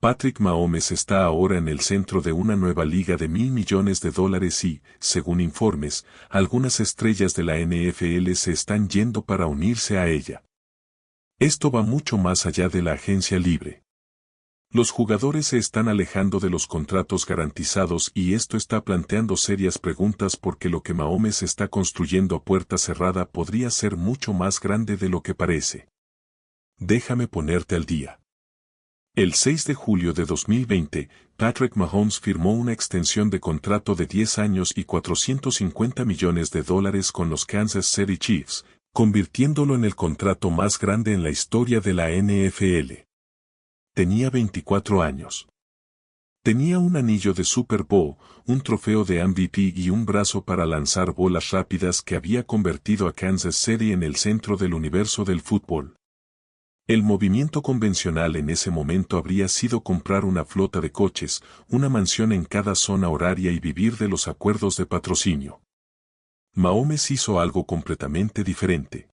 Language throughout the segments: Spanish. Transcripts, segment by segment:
Patrick Mahomes está ahora en el centro de una nueva liga de $1.000 millones y, según informes, algunas estrellas de la NFL se están yendo para unirse a ella. Esto va mucho más allá de la agencia libre. Los jugadores se están alejando de los contratos garantizados y esto está planteando serias preguntas porque lo que Mahomes está construyendo a puerta cerrada podría ser mucho más grande de lo que parece. Déjame ponerte al día. El 6 de julio de 2020, Patrick Mahomes firmó una extensión de contrato de 10 años y $450 millones con los Kansas City Chiefs, convirtiéndolo en el contrato más grande en la historia de la NFL. Tenía 24 años. Tenía un anillo de Super Bowl, un trofeo de MVP y un brazo para lanzar bolas rápidas que había convertido a Kansas City en el centro del universo del fútbol. El movimiento convencional en ese momento habría sido comprar una flota de coches, una mansión en cada zona horaria y vivir de los acuerdos de patrocinio. Mahomes hizo algo completamente diferente.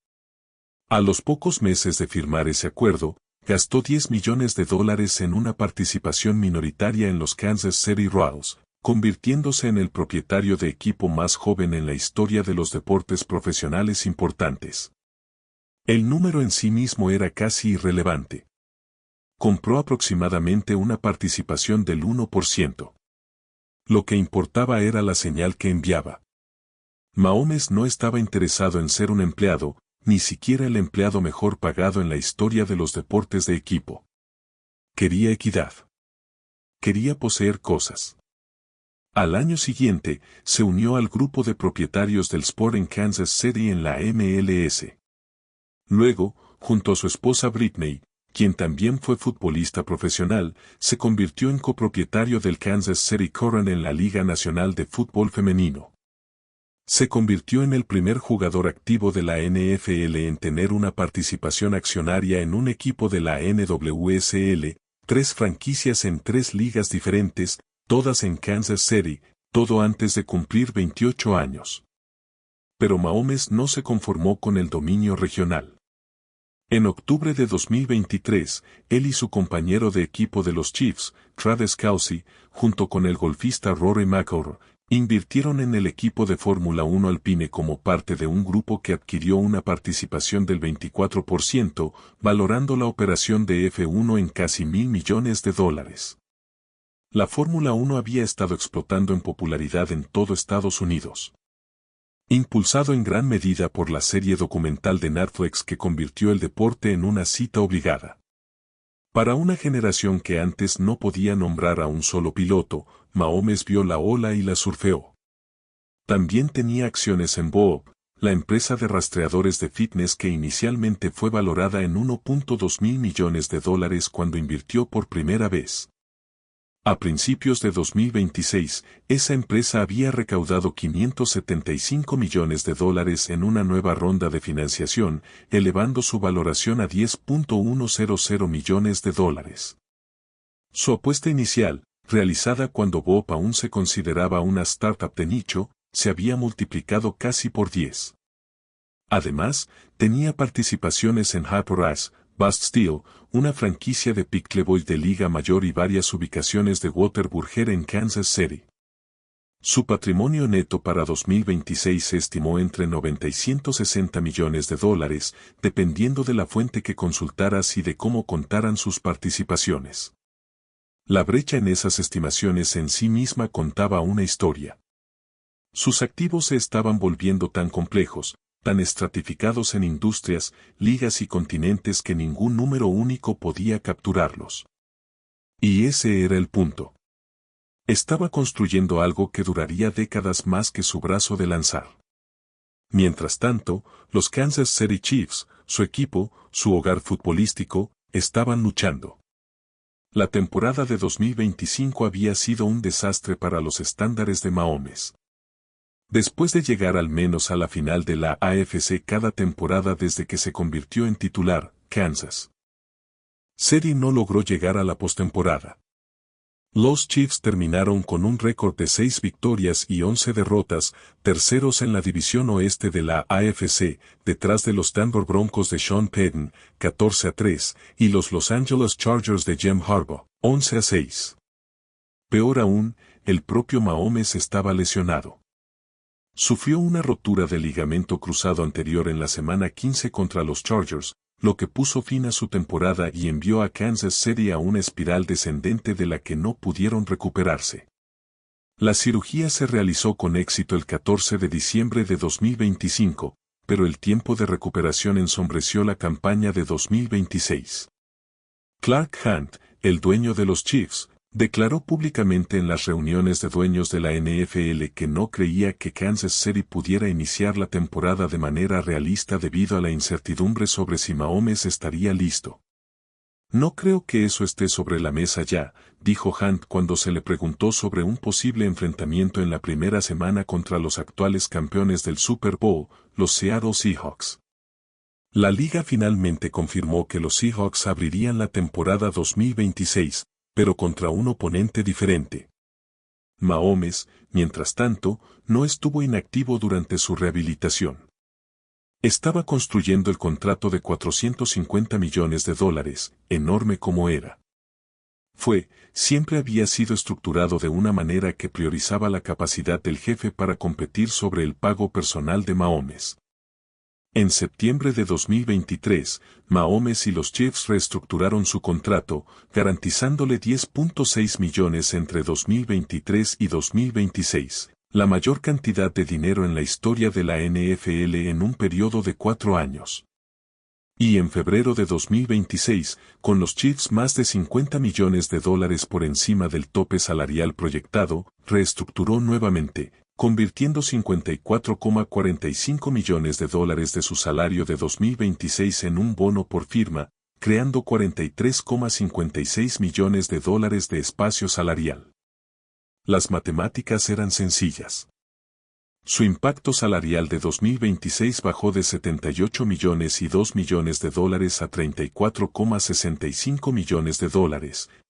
A los pocos meses de firmar ese acuerdo, gastó $10 millones en una participación minoritaria en los Kansas City Royals, convirtiéndose en el propietario de equipo más joven en la historia de los deportes profesionales importantes. El número en sí mismo era casi irrelevante. Compró aproximadamente una participación del 1%. Lo que importaba era la señal que enviaba. Mahomes no estaba interesado en ser un empleado, ni siquiera el empleado mejor pagado en la historia de los deportes de equipo. Quería equidad. Quería poseer cosas. Al año siguiente, se unió al grupo de propietarios del Sport en Kansas City en la MLS. Luego, junto a su esposa Britney, quien también fue futbolista profesional, se convirtió en copropietario del Kansas City Current en la Liga Nacional de Fútbol Femenino. Se convirtió en el primer jugador activo de la NFL en tener una participación accionaria en un equipo de la NWSL, 3 franquicias en 3 ligas diferentes, todas en Kansas City, todo antes de cumplir 28 años. Pero Mahomes no se conformó con el dominio regional. En octubre de 2023, él y su compañero de equipo de los Chiefs, Travis Kelce, junto con el golfista Rory McIlroy, invirtieron en el equipo de Fórmula 1 Alpine como parte de un grupo que adquirió una participación del 24%, valorando la operación de F1 en casi $1.000 millones. La Fórmula 1 había estado explotando en popularidad en todo Estados Unidos. Impulsado en gran medida por la serie documental de Netflix que convirtió el deporte en una cita obligada. Para una generación que antes no podía nombrar a un solo piloto, Mahomes vio la ola y la surfeó. También tenía acciones en Bob, la empresa de rastreadores de fitness que inicialmente fue valorada en $1.2 mil millones cuando invirtió por primera vez. A principios de 2026, esa empresa había recaudado $575 millones en una nueva ronda de financiación, elevando su valoración a $10.100 millones. Su apuesta inicial, realizada cuando Bob aún se consideraba una startup de nicho, se había multiplicado casi por 10. Además, tenía participaciones en Harper-Raz, Bust Steel, una franquicia de pickleball de Liga Mayor y varias ubicaciones de Whataburger en Kansas City. Su patrimonio neto para 2026 se estimó entre $90 y $160 millones, dependiendo de la fuente que consultaras y de cómo contaran sus participaciones. La brecha en esas estimaciones en sí misma contaba una historia. Sus activos se estaban volviendo tan complejos, tan estratificados en industrias, ligas y continentes que ningún número único podía capturarlos. Y ese era el punto. Estaba construyendo algo que duraría décadas más que su brazo de lanzar. Mientras tanto, los Kansas City Chiefs, su equipo, su hogar futbolístico, estaban luchando. La temporada de 2025 había sido un desastre para los estándares de Mahomes. Después de llegar al menos a la final de la AFC cada temporada desde que se convirtió en titular, Kansas City no logró llegar a la postemporada. Los Chiefs terminaron con un récord de 6 victorias y 11 derrotas, terceros en la división oeste de la AFC, detrás de los Denver Broncos de Sean Payton, 14-3, y los Los Angeles Chargers de Jim Harbaugh, 11-6. Peor aún, el propio Mahomes estaba lesionado. Sufrió una rotura del ligamento cruzado anterior en la semana 15 contra los Chargers, lo que puso fin a su temporada y envió a Kansas City a una espiral descendente de la que no pudieron recuperarse. La cirugía se realizó con éxito el 14 de diciembre de 2025, pero el tiempo de recuperación ensombreció la campaña de 2026. Clark Hunt, el dueño de los Chiefs, declaró públicamente en las reuniones de dueños de la NFL que no creía que Kansas City pudiera iniciar la temporada de manera realista debido a la incertidumbre sobre si Mahomes estaría listo. No creo que eso esté sobre la mesa ya, dijo Hunt cuando se le preguntó sobre un posible enfrentamiento en la primera semana contra los actuales campeones del Super Bowl, los Seattle Seahawks. La liga finalmente confirmó que los Seahawks abrirían la temporada 2026, pero contra un oponente diferente. Mahomes, mientras tanto, no estuvo inactivo durante su rehabilitación. Estaba construyendo el contrato de $450 millones, enorme como era. Siempre había sido estructurado de una manera que priorizaba la capacidad del jefe para competir sobre el pago personal de Mahomes. En septiembre de 2023, Mahomes y los Chiefs reestructuraron su contrato, garantizándole $10.6 millones entre 2023 y 2026, la mayor cantidad de dinero en la historia de la NFL en un periodo de 4 años. Y en febrero de 2026, con los Chiefs más de $50 millones por encima del tope salarial proyectado, reestructuró nuevamente, convirtiendo $54,45 millones de su salario de 2026 en un bono por firma, creando $43,56 millones de espacio salarial. Las matemáticas eran sencillas. Su impacto salarial de 2026 bajó de $78 millones y $2 millones a $34,65 millones,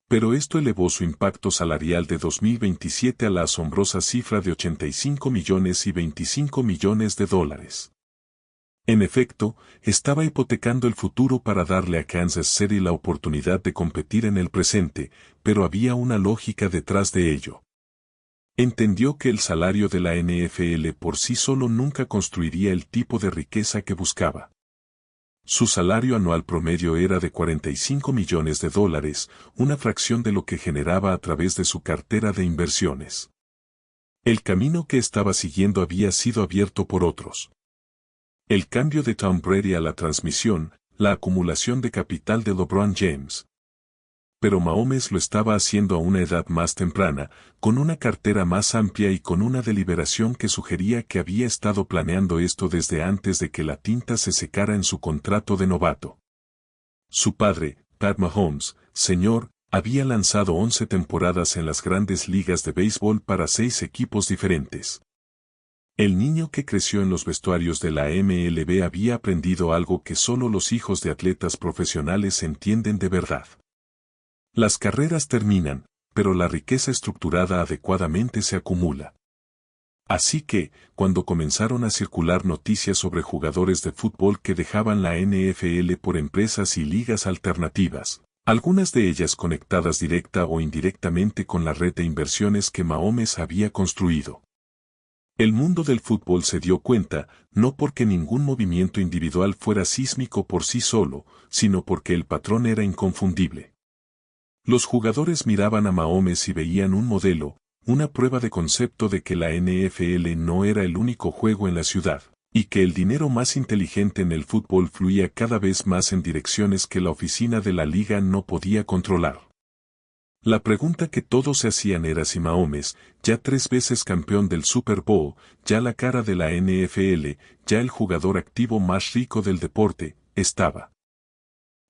pero esto elevó su impacto salarial de 2027 a la asombrosa cifra de $85 millones y $25 millones. En efecto, estaba hipotecando el futuro para darle a Kansas City la oportunidad de competir en el presente, pero había una lógica detrás de ello. Entendió que el salario de la NFL por sí solo nunca construiría el tipo de riqueza que buscaba. Su salario anual promedio era de $45 millones, una fracción de lo que generaba a través de su cartera de inversiones. El camino que estaba siguiendo había sido abierto por otros. El cambio de Tom Brady a la transmisión, la acumulación de capital de LeBron James. Pero Mahomes lo estaba haciendo a una edad más temprana, con una cartera más amplia y con una deliberación que sugería que había estado planeando esto desde antes de que la tinta se secara en su contrato de novato. Su padre, Pat Mahomes, Sr., había lanzado 11 temporadas en las grandes ligas de béisbol para 6 equipos diferentes. El niño que creció en los vestuarios de la MLB había aprendido algo que solo los hijos de atletas profesionales entienden de verdad. Las carreras terminan, pero la riqueza estructurada adecuadamente se acumula. Así que, cuando comenzaron a circular noticias sobre jugadores de fútbol que dejaban la NFL por empresas y ligas alternativas, algunas de ellas conectadas directa o indirectamente con la red de inversiones que Mahomes había construido. El mundo del fútbol se dio cuenta, no porque ningún movimiento individual fuera sísmico por sí solo, sino porque el patrón era inconfundible. Los jugadores miraban a Mahomes y veían un modelo, una prueba de concepto de que la NFL no era el único juego en la ciudad, y que el dinero más inteligente en el fútbol fluía cada vez más en direcciones que la oficina de la liga no podía controlar. La pregunta que todos se hacían era si Mahomes, ya 3 veces campeón del Super Bowl, ya la cara de la NFL, ya el jugador activo más rico del deporte, estaba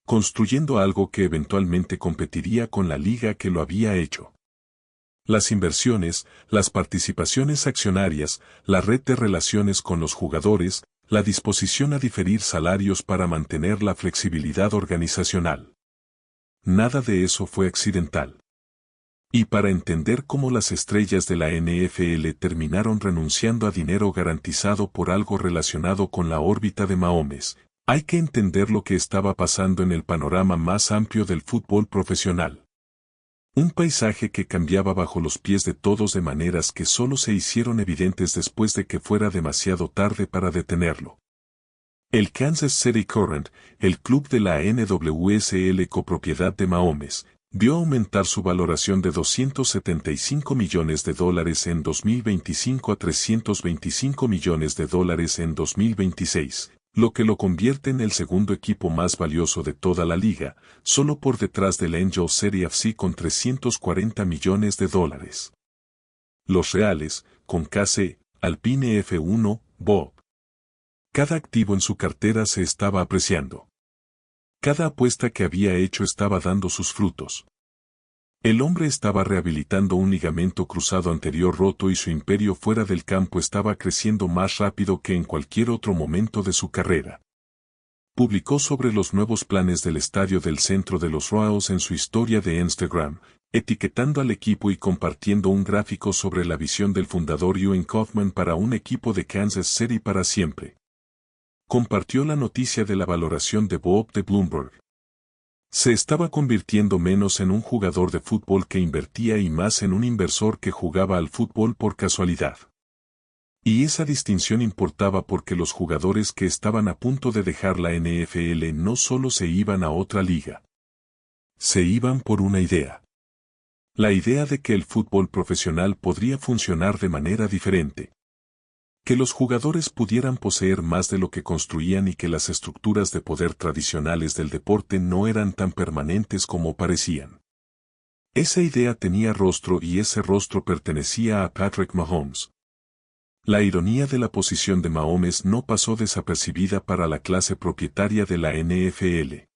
construyendo algo que eventualmente competiría con la liga que lo había hecho. Las inversiones, las participaciones accionarias, la red de relaciones con los jugadores, la disposición a diferir salarios para mantener la flexibilidad organizacional. Nada de eso fue accidental. Y para entender cómo las estrellas de la NFL terminaron renunciando a dinero garantizado por algo relacionado con la órbita de Mahomes, hay que entender lo que estaba pasando en el panorama más amplio del fútbol profesional. Un paisaje que cambiaba bajo los pies de todos de maneras que solo se hicieron evidentes después de que fuera demasiado tarde para detenerlo. El Kansas City Current, el club de la NWSL copropiedad de Mahomes, vio aumentar su valoración de $275 millones en 2025 a $325 millones en 2026, lo que lo convierte en el segundo equipo más valioso de toda la liga, solo por detrás del Angel City FC con $340 millones. Los Reales, con KC, Alpine F1, Bob. Cada activo en su cartera se estaba apreciando. Cada apuesta que había hecho estaba dando sus frutos. El hombre estaba rehabilitando un ligamento cruzado anterior roto y su imperio fuera del campo estaba creciendo más rápido que en cualquier otro momento de su carrera. Publicó sobre los nuevos planes del estadio del centro de los Royals en su historia de Instagram, etiquetando al equipo y compartiendo un gráfico sobre la visión del fundador Ewing Kauffman para un equipo de Kansas City para siempre. Compartió la noticia de la valoración de Bob de Bloomberg. Se estaba convirtiendo menos en un jugador de fútbol que invertía y más en un inversor que jugaba al fútbol por casualidad. Y esa distinción importaba porque los jugadores que estaban a punto de dejar la NFL no solo se iban a otra liga. Se iban por una idea. La idea de que el fútbol profesional podría funcionar de manera diferente. Que los jugadores pudieran poseer más de lo que construían y que las estructuras de poder tradicionales del deporte no eran tan permanentes como parecían. Esa idea tenía rostro y ese rostro pertenecía a Patrick Mahomes. La ironía de la posición de Mahomes no pasó desapercibida para la clase propietaria de la NFL.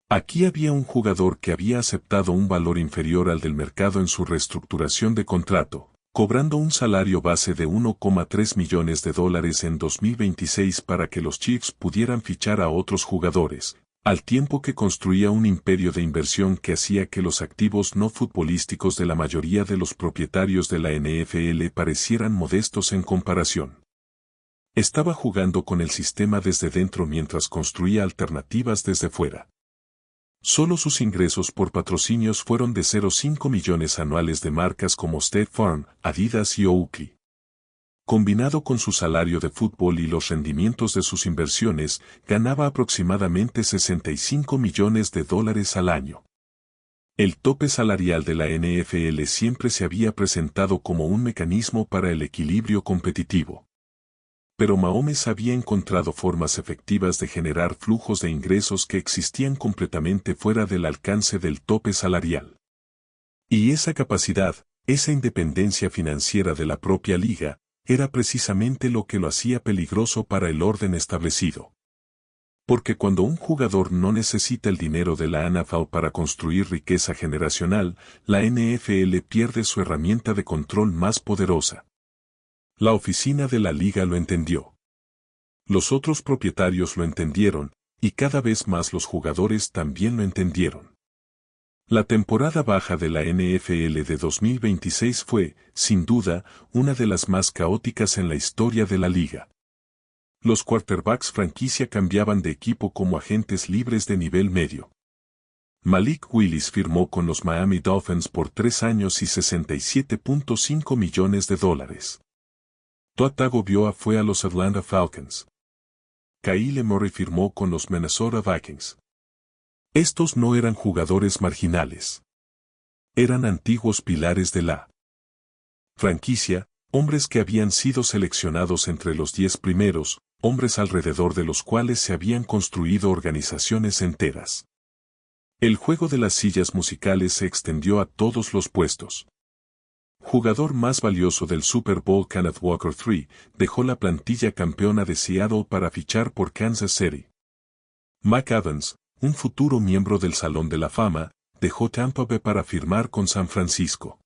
Aquí había un jugador que había aceptado un valor inferior al del mercado en su reestructuración de contrato, cobrando un salario base de $1,3 millones en 2026 para que los Chiefs pudieran fichar a otros jugadores, al tiempo que construía un imperio de inversión que hacía que los activos no futbolísticos de la mayoría de los propietarios de la NFL parecieran modestos en comparación. Estaba jugando con el sistema desde dentro mientras construía alternativas desde fuera. Solo sus ingresos por patrocinios fueron de 0,5 millones anuales de marcas como State Farm, Adidas y Oakley. Combinado con su salario de fútbol y los rendimientos de sus inversiones, ganaba aproximadamente $65 millones al año. El tope salarial de la NFL siempre se había presentado como un mecanismo para el equilibrio competitivo. Pero Mahomes había encontrado formas efectivas de generar flujos de ingresos que existían completamente fuera del alcance del tope salarial. Y esa capacidad, esa independencia financiera de la propia liga, era precisamente lo que lo hacía peligroso para el orden establecido. Porque cuando un jugador no necesita el dinero de la NFL para construir riqueza generacional, la NFL pierde su herramienta de control más poderosa. La oficina de la liga lo entendió. Los otros propietarios lo entendieron, y cada vez más los jugadores también lo entendieron. La temporada baja de la NFL de 2026 fue, sin duda, una de las más caóticas en la historia de la liga. Los quarterbacks franquicia cambiaban de equipo como agentes libres de nivel medio. Malik Willis firmó con los Miami Dolphins por 3 años y $67.5 millones. Tua Tagovailoa fue a los Atlanta Falcons. Kyle Murray firmó con los Minnesota Vikings. Estos no eran jugadores marginales. Eran antiguos pilares de la franquicia, hombres que habían sido seleccionados entre los 10 primeros, hombres alrededor de los cuales se habían construido organizaciones enteras. El juego de las sillas musicales se extendió a todos los puestos. Jugador más valioso del Super Bowl Kenneth Walker III, dejó la plantilla campeona de Seattle para fichar por Kansas City. Mike Evans, un futuro miembro del Salón de la Fama, dejó Tampa Bay para firmar con San Francisco.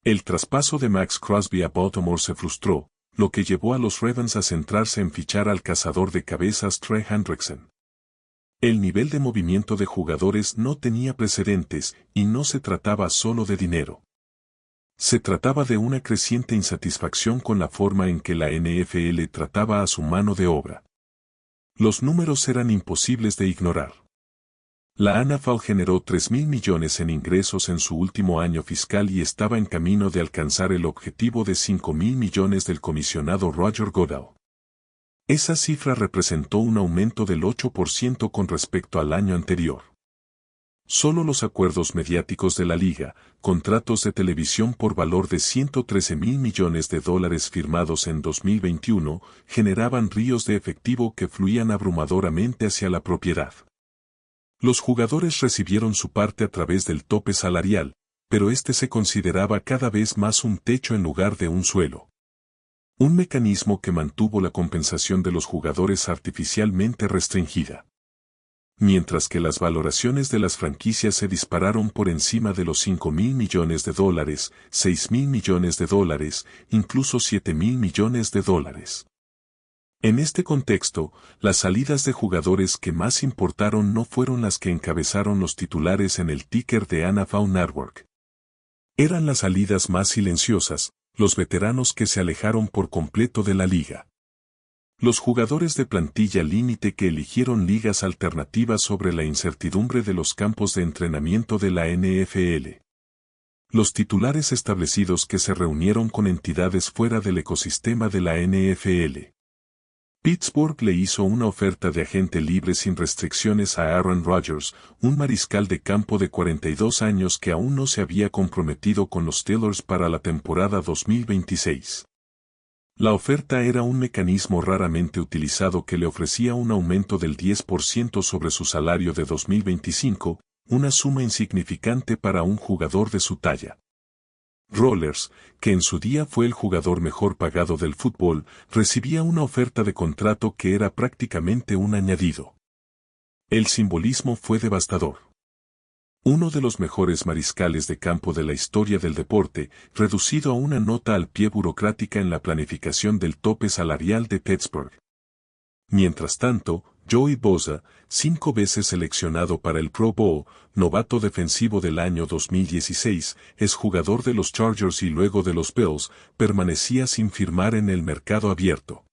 El traspaso de Max Crosby a Baltimore se frustró, lo que llevó a los Ravens a centrarse en fichar al cazador de cabezas Trey Hendrickson. El nivel de movimiento de jugadores no tenía precedentes y no se trataba solo de dinero. Se trataba de una creciente insatisfacción con la forma en que la NFL trataba a su mano de obra. Los números eran imposibles de ignorar. La NFL generó 3.000 millones en ingresos en su último año fiscal y estaba en camino de alcanzar el objetivo de 5.000 millones del comisionado Roger Goodell. Esa cifra representó un aumento del 8% con respecto al año anterior. Solo los acuerdos mediáticos de la liga, contratos de televisión por valor de 113.000 millones de dólares firmados en 2021, generaban ríos de efectivo que fluían abrumadoramente hacia la propiedad. Los jugadores recibieron su parte a través del tope salarial, pero este se consideraba cada vez más un techo en lugar de un suelo. Un mecanismo que mantuvo la compensación de los jugadores artificialmente restringida. Mientras que las valoraciones de las franquicias se dispararon por encima de los 5.000 millones de dólares, 6.000 millones de dólares, incluso 7.000 millones de dólares. En este contexto, las salidas de jugadores que más importaron no fueron las que encabezaron los titulares en el ticker de NFL Network. Eran las salidas más silenciosas, los veteranos que se alejaron por completo de la liga. Los jugadores de plantilla límite que eligieron ligas alternativas sobre la incertidumbre de los campos de entrenamiento de la NFL. Los titulares establecidos que se reunieron con entidades fuera del ecosistema de la NFL. Pittsburgh le hizo una oferta de agente libre sin restricciones a Aaron Rodgers, un mariscal de campo de 42 años que aún no se había comprometido con los Steelers para la temporada 2026. La oferta era un mecanismo raramente utilizado que le ofrecía un aumento del 10% sobre su salario de 2025, una suma insignificante para un jugador de su talla. Rodgers, que en su día fue el jugador mejor pagado del fútbol, recibía una oferta de contrato que era prácticamente un añadido. El simbolismo fue devastador. Uno de los mejores mariscales de campo de la historia del deporte, reducido a una nota al pie burocrática en la planificación del tope salarial de Pittsburgh. Mientras tanto, Joey Bosa, 5 veces seleccionado para el Pro Bowl, novato defensivo del año 2016, exjugador de los Chargers y luego de los Bills, permanecía sin firmar en el mercado abierto.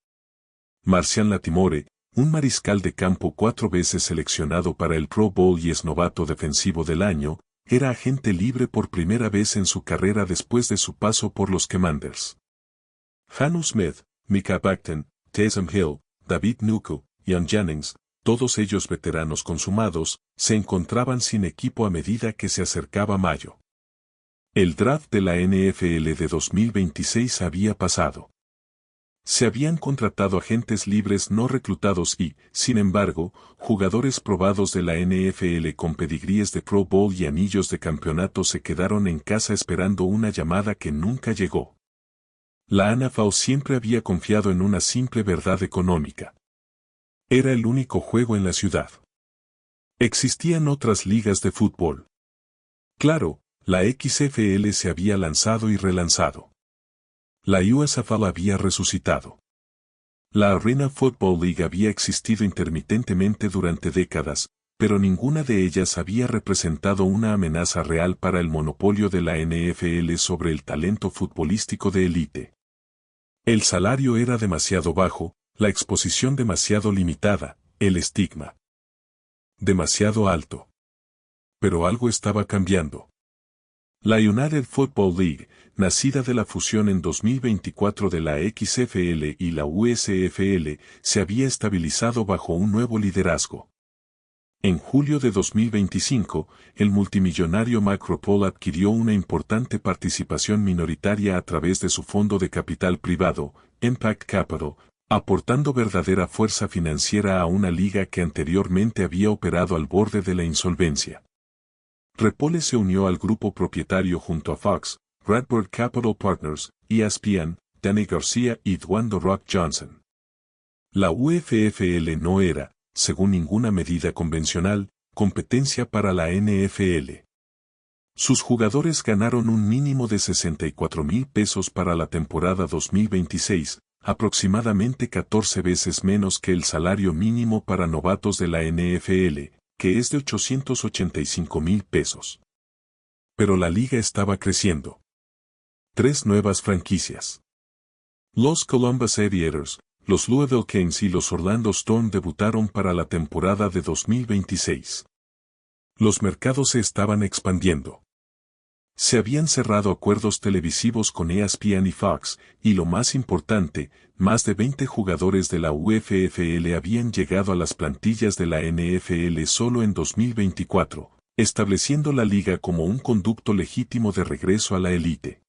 Marcian Latimore, un mariscal de campo 4 veces seleccionado para el Pro Bowl y es novato defensivo del año, era agente libre por primera vez en su carrera después de su paso por los Commanders. Jonnu Smith, Micah Paxton, Taysom Hill, David Njoku, Ian Jennings, todos ellos veteranos consumados, se encontraban sin equipo a medida que se acercaba mayo. El draft de la NFL de 2026 había pasado. Se habían contratado agentes libres no reclutados y, sin embargo, jugadores probados de la NFL con pedigríes de Pro Bowl y anillos de campeonato se quedaron en casa esperando una llamada que nunca llegó. La NFL siempre había confiado en una simple verdad económica. Era el único juego en la ciudad. Existían otras ligas de fútbol. Claro, la XFL se había lanzado y relanzado. La USFL había resucitado. La Arena Football League había existido intermitentemente durante décadas, pero ninguna de ellas había representado una amenaza real para el monopolio de la NFL sobre el talento futbolístico de élite. El salario era demasiado bajo, la exposición demasiado limitada, el estigma demasiado alto. Pero algo estaba cambiando. La United Football League, nacida de la fusión en 2024 de la XFL y la USFL, se había estabilizado bajo un nuevo liderazgo. En julio de 2025, el multimillonario Macropol adquirió una importante participación minoritaria a través de su fondo de capital privado, Impact Capital, aportando verdadera fuerza financiera a una liga que anteriormente había operado al borde de la insolvencia. Repole se unió al grupo propietario junto a Fox, Redbird Capital Partners, ESPN, Danny García y Dwayne "The Rock" Johnson. La UFFL no era, según ninguna medida convencional, competencia para la NFL. Sus jugadores ganaron un mínimo de $64,000 para la temporada 2026, aproximadamente 14 veces menos que el salario mínimo para novatos de la NFL, que es de 885,000 pesos. Pero la liga estaba creciendo. 3 nuevas franquicias. Los Columbus Aviators, los Louisville Kings y los Orlando Storm debutaron para la temporada de 2026. Los mercados se estaban expandiendo. Se habían cerrado acuerdos televisivos con ESPN y Fox, y lo más importante, más de 20 jugadores de la UFFL habían llegado a las plantillas de la NFL solo en 2024, estableciendo la liga como un conducto legítimo de regreso a la élite.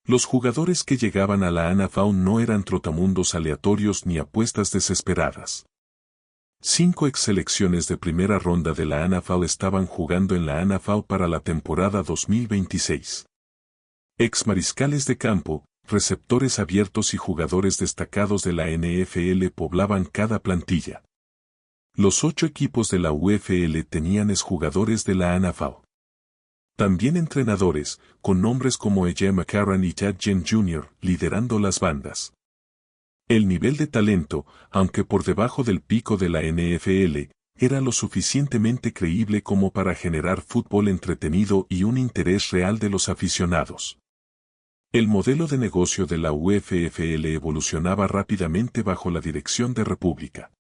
Los jugadores que llegaban a la NFL no eran trotamundos aleatorios ni apuestas desesperadas. 5 ex selecciones de primera ronda de la NFL estaban jugando en la NFL para la temporada 2026. Ex mariscales de campo, receptores abiertos y jugadores destacados de la NFL poblaban cada plantilla. Los 8 equipos de la UFL tenían exjugadores de la NFL. También entrenadores, con nombres como E.J. McCarron y Chad Jen Jr., liderando las bandas. El nivel de talento, aunque por debajo del pico de la NFL, era lo suficientemente creíble como para generar fútbol entretenido y un interés real de los aficionados. El modelo de negocio de la UFFL evolucionaba rápidamente bajo la dirección de República.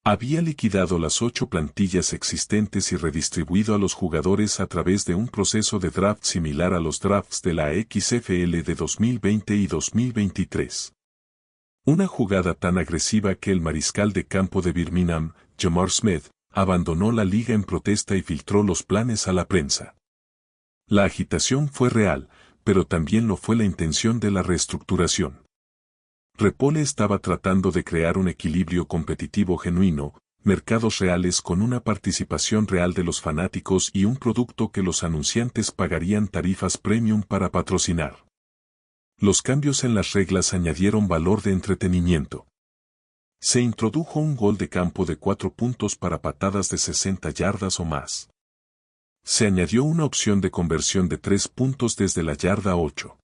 Había liquidado las 8 plantillas existentes y redistribuido a los jugadores a través de un proceso de draft similar a los drafts de la XFL de 2020 y 2023. Una jugada tan agresiva que el mariscal de campo de Birmingham, Jamar Smith, abandonó la liga en protesta y filtró los planes a la prensa. La agitación fue real, pero también lo fue la intención de la reestructuración. Repole estaba tratando de crear un equilibrio competitivo genuino, mercados reales con una participación real de los fanáticos y un producto que los anunciantes pagarían tarifas premium para patrocinar. Los cambios en las reglas añadieron valor de entretenimiento. Se introdujo un gol de campo de 4 puntos para patadas de 60 yardas o más. Se añadió una opción de conversión de 3 puntos desde la yarda 8.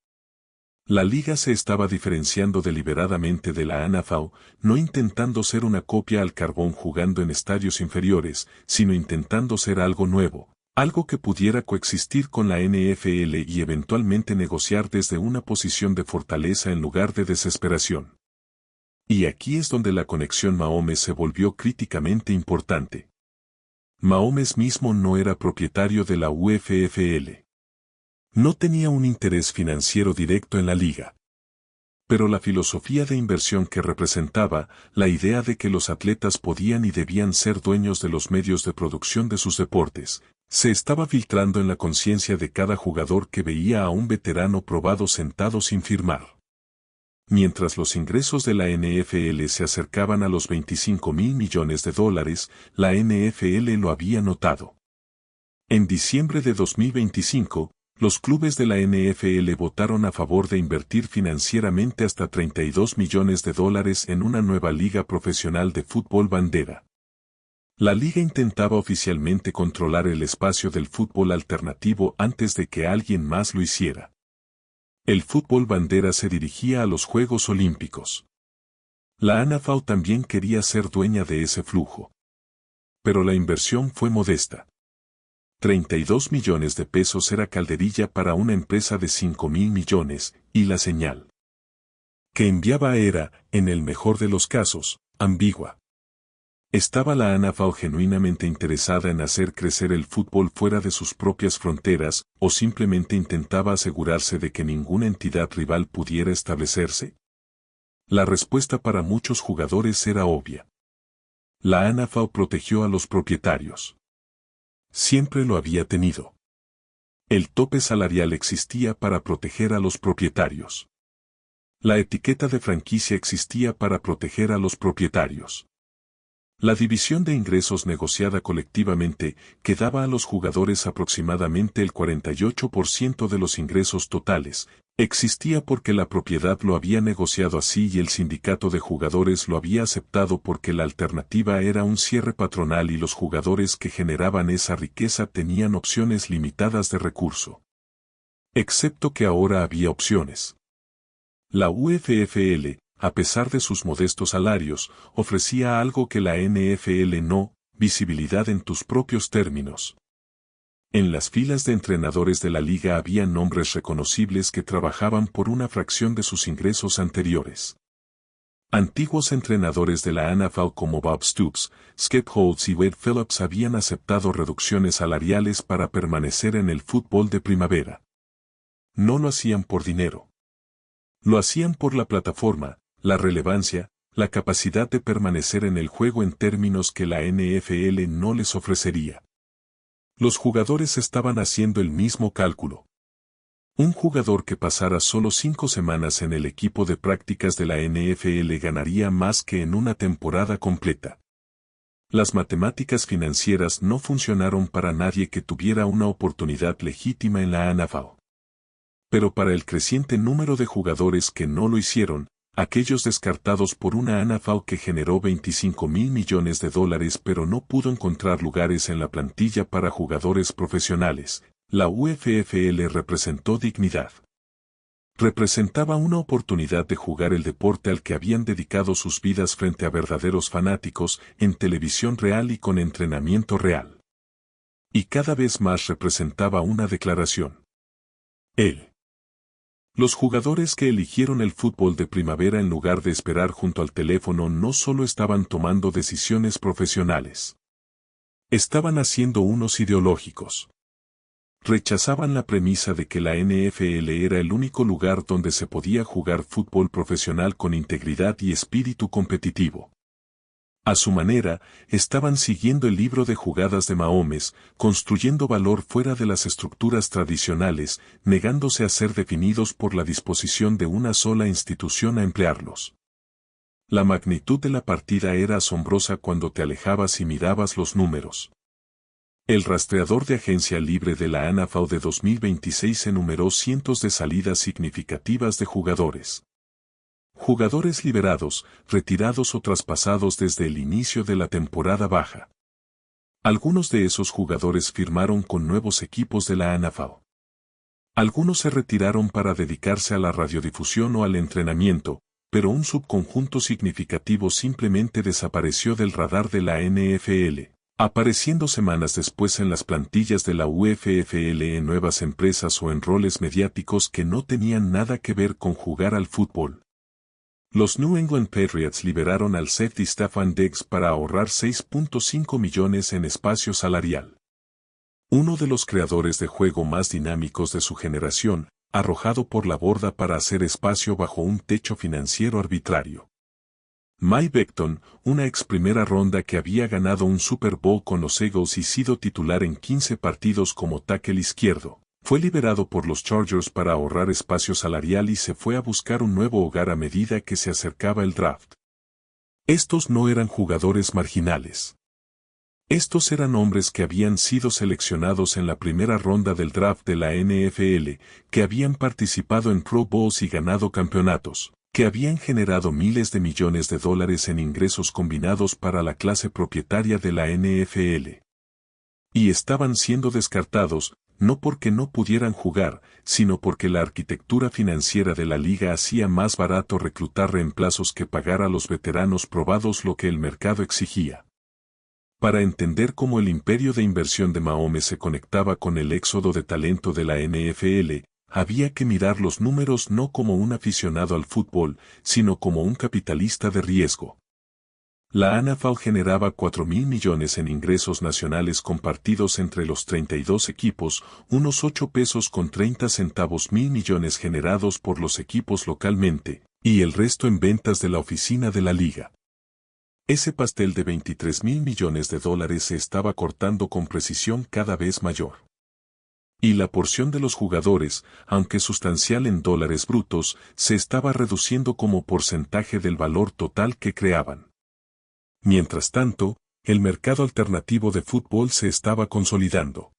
La liga se estaba diferenciando deliberadamente de la NFL, no intentando ser una copia al carbón jugando en estadios inferiores, sino intentando ser algo nuevo, algo que pudiera coexistir con la NFL y eventualmente negociar desde una posición de fortaleza en lugar de desesperación. Y aquí es donde la conexión Mahomes se volvió críticamente importante. Mahomes mismo no era propietario de la UFFL. No tenía un interés financiero directo en la liga. Pero la filosofía de inversión que representaba, la idea de que los atletas podían y debían ser dueños de los medios de producción de sus deportes, se estaba filtrando en la conciencia de cada jugador que veía a un veterano probado sentado sin firmar. Mientras los ingresos de la NFL se acercaban a los $25,000 millones, la NFL lo había notado. En diciembre de 2025, los clubes de la NFL votaron a favor de invertir financieramente hasta $32 millones en una nueva liga profesional de fútbol bandera. La liga intentaba oficialmente controlar el espacio del fútbol alternativo antes de que alguien más lo hiciera. El fútbol bandera se dirigía a los Juegos Olímpicos. La NFL también quería ser dueña de ese flujo. Pero la inversión fue modesta. $32 millones era calderilla para una empresa de $5,000 millones, y la señal que enviaba era, en el mejor de los casos, ambigua. ¿Estaba la NFL genuinamente interesada en hacer crecer el fútbol fuera de sus propias fronteras, o simplemente intentaba asegurarse de que ninguna entidad rival pudiera establecerse? La respuesta para muchos jugadores era obvia. La NFL protegió a los propietarios. Siempre lo había tenido. El tope salarial existía para proteger a los propietarios. La etiqueta de franquicia existía para proteger a los propietarios. La división de ingresos negociada colectivamente, que daba a los jugadores aproximadamente el 48% de los ingresos totales, existía porque la propiedad lo había negociado así y el sindicato de jugadores lo había aceptado porque la alternativa era un cierre patronal y los jugadores que generaban esa riqueza tenían opciones limitadas de recurso. Excepto que ahora había opciones. La UFFL, a pesar de sus modestos salarios, ofrecía algo que la NFL no, visibilidad en tus propios términos. En las filas de entrenadores de la liga había nombres reconocibles que trabajaban por una fracción de sus ingresos anteriores. Antiguos entrenadores de la NFL como Bob Stoops, Skip Holtz y Wade Phillips habían aceptado reducciones salariales para permanecer en el fútbol de primavera. No lo hacían por dinero. Lo hacían por la plataforma, la relevancia, la capacidad de permanecer en el juego en términos que la NFL no les ofrecería. Los jugadores estaban haciendo el mismo cálculo. Un jugador que pasara solo 5 semanas en el equipo de prácticas de la NFL ganaría más que en una temporada completa. Las matemáticas financieras no funcionaron para nadie que tuviera una oportunidad legítima en la NFL. Pero para el creciente número de jugadores que no lo hicieron, aquellos descartados por una NFL que generó $25 mil millones pero no pudo encontrar lugares en la plantilla para jugadores profesionales, la UFFL representó dignidad. Representaba una oportunidad de jugar el deporte al que habían dedicado sus vidas frente a verdaderos fanáticos, en televisión real y con entrenamiento real. Y cada vez más representaba una declaración. Los jugadores que eligieron el fútbol de primavera en lugar de esperar junto al teléfono no solo estaban tomando decisiones profesionales. Estaban haciendo unos ideológicos. Rechazaban la premisa de que la NFL era el único lugar donde se podía jugar fútbol profesional con integridad y espíritu competitivo. A su manera, estaban siguiendo el libro de jugadas de Mahomes, construyendo valor fuera de las estructuras tradicionales, negándose a ser definidos por la disposición de una sola institución a emplearlos. La magnitud de la partida era asombrosa cuando te alejabas y mirabas los números. El rastreador de agencia libre de la NFL de 2026 enumeró cientos de salidas significativas de jugadores. Jugadores liberados, retirados o traspasados desde el inicio de la temporada baja. Algunos de esos jugadores firmaron con nuevos equipos de la NFL. Algunos se retiraron para dedicarse a la radiodifusión o al entrenamiento, pero un subconjunto significativo simplemente desapareció del radar de la NFL, apareciendo semanas después en las plantillas de la UFFL en nuevas empresas o en roles mediáticos que no tenían nada que ver con jugar al fútbol. Los New England Patriots liberaron al safety Stefon Diggs para ahorrar $6.5 millones en espacio salarial. Uno de los creadores de juego más dinámicos de su generación, arrojado por la borda para hacer espacio bajo un techo financiero arbitrario. Mike Beckton, una ex primera ronda que había ganado un Super Bowl con los Eagles y sido titular en 15 partidos como tackle izquierdo, fue liberado por los Chargers para ahorrar espacio salarial y se fue a buscar un nuevo hogar a medida que se acercaba el draft. Estos no eran jugadores marginales. Estos eran hombres que habían sido seleccionados en la primera ronda del draft de la NFL, que habían participado en Pro Bowls y ganado campeonatos, que habían generado miles de millones de dólares en ingresos combinados para la clase propietaria de la NFL. Y estaban siendo descartados, no porque no pudieran jugar, sino porque la arquitectura financiera de la liga hacía más barato reclutar reemplazos que pagar a los veteranos probados lo que el mercado exigía. Para entender cómo el imperio de inversión de Mahomes se conectaba con el éxodo de talento de la NFL, había que mirar los números no como un aficionado al fútbol, sino como un capitalista de riesgo. La NFL generaba $4.000 millones en ingresos nacionales compartidos entre los 32 equipos, unos 8 pesos con 30 centavos mil millones generados por los equipos localmente, y el resto en ventas de la oficina de la liga. Ese pastel de $23.000 millones se estaba cortando con precisión cada vez mayor. Y la porción de los jugadores, aunque sustancial en dólares brutos, se estaba reduciendo como porcentaje del valor total que creaban. Mientras tanto, el mercado alternativo de fútbol se estaba consolidando.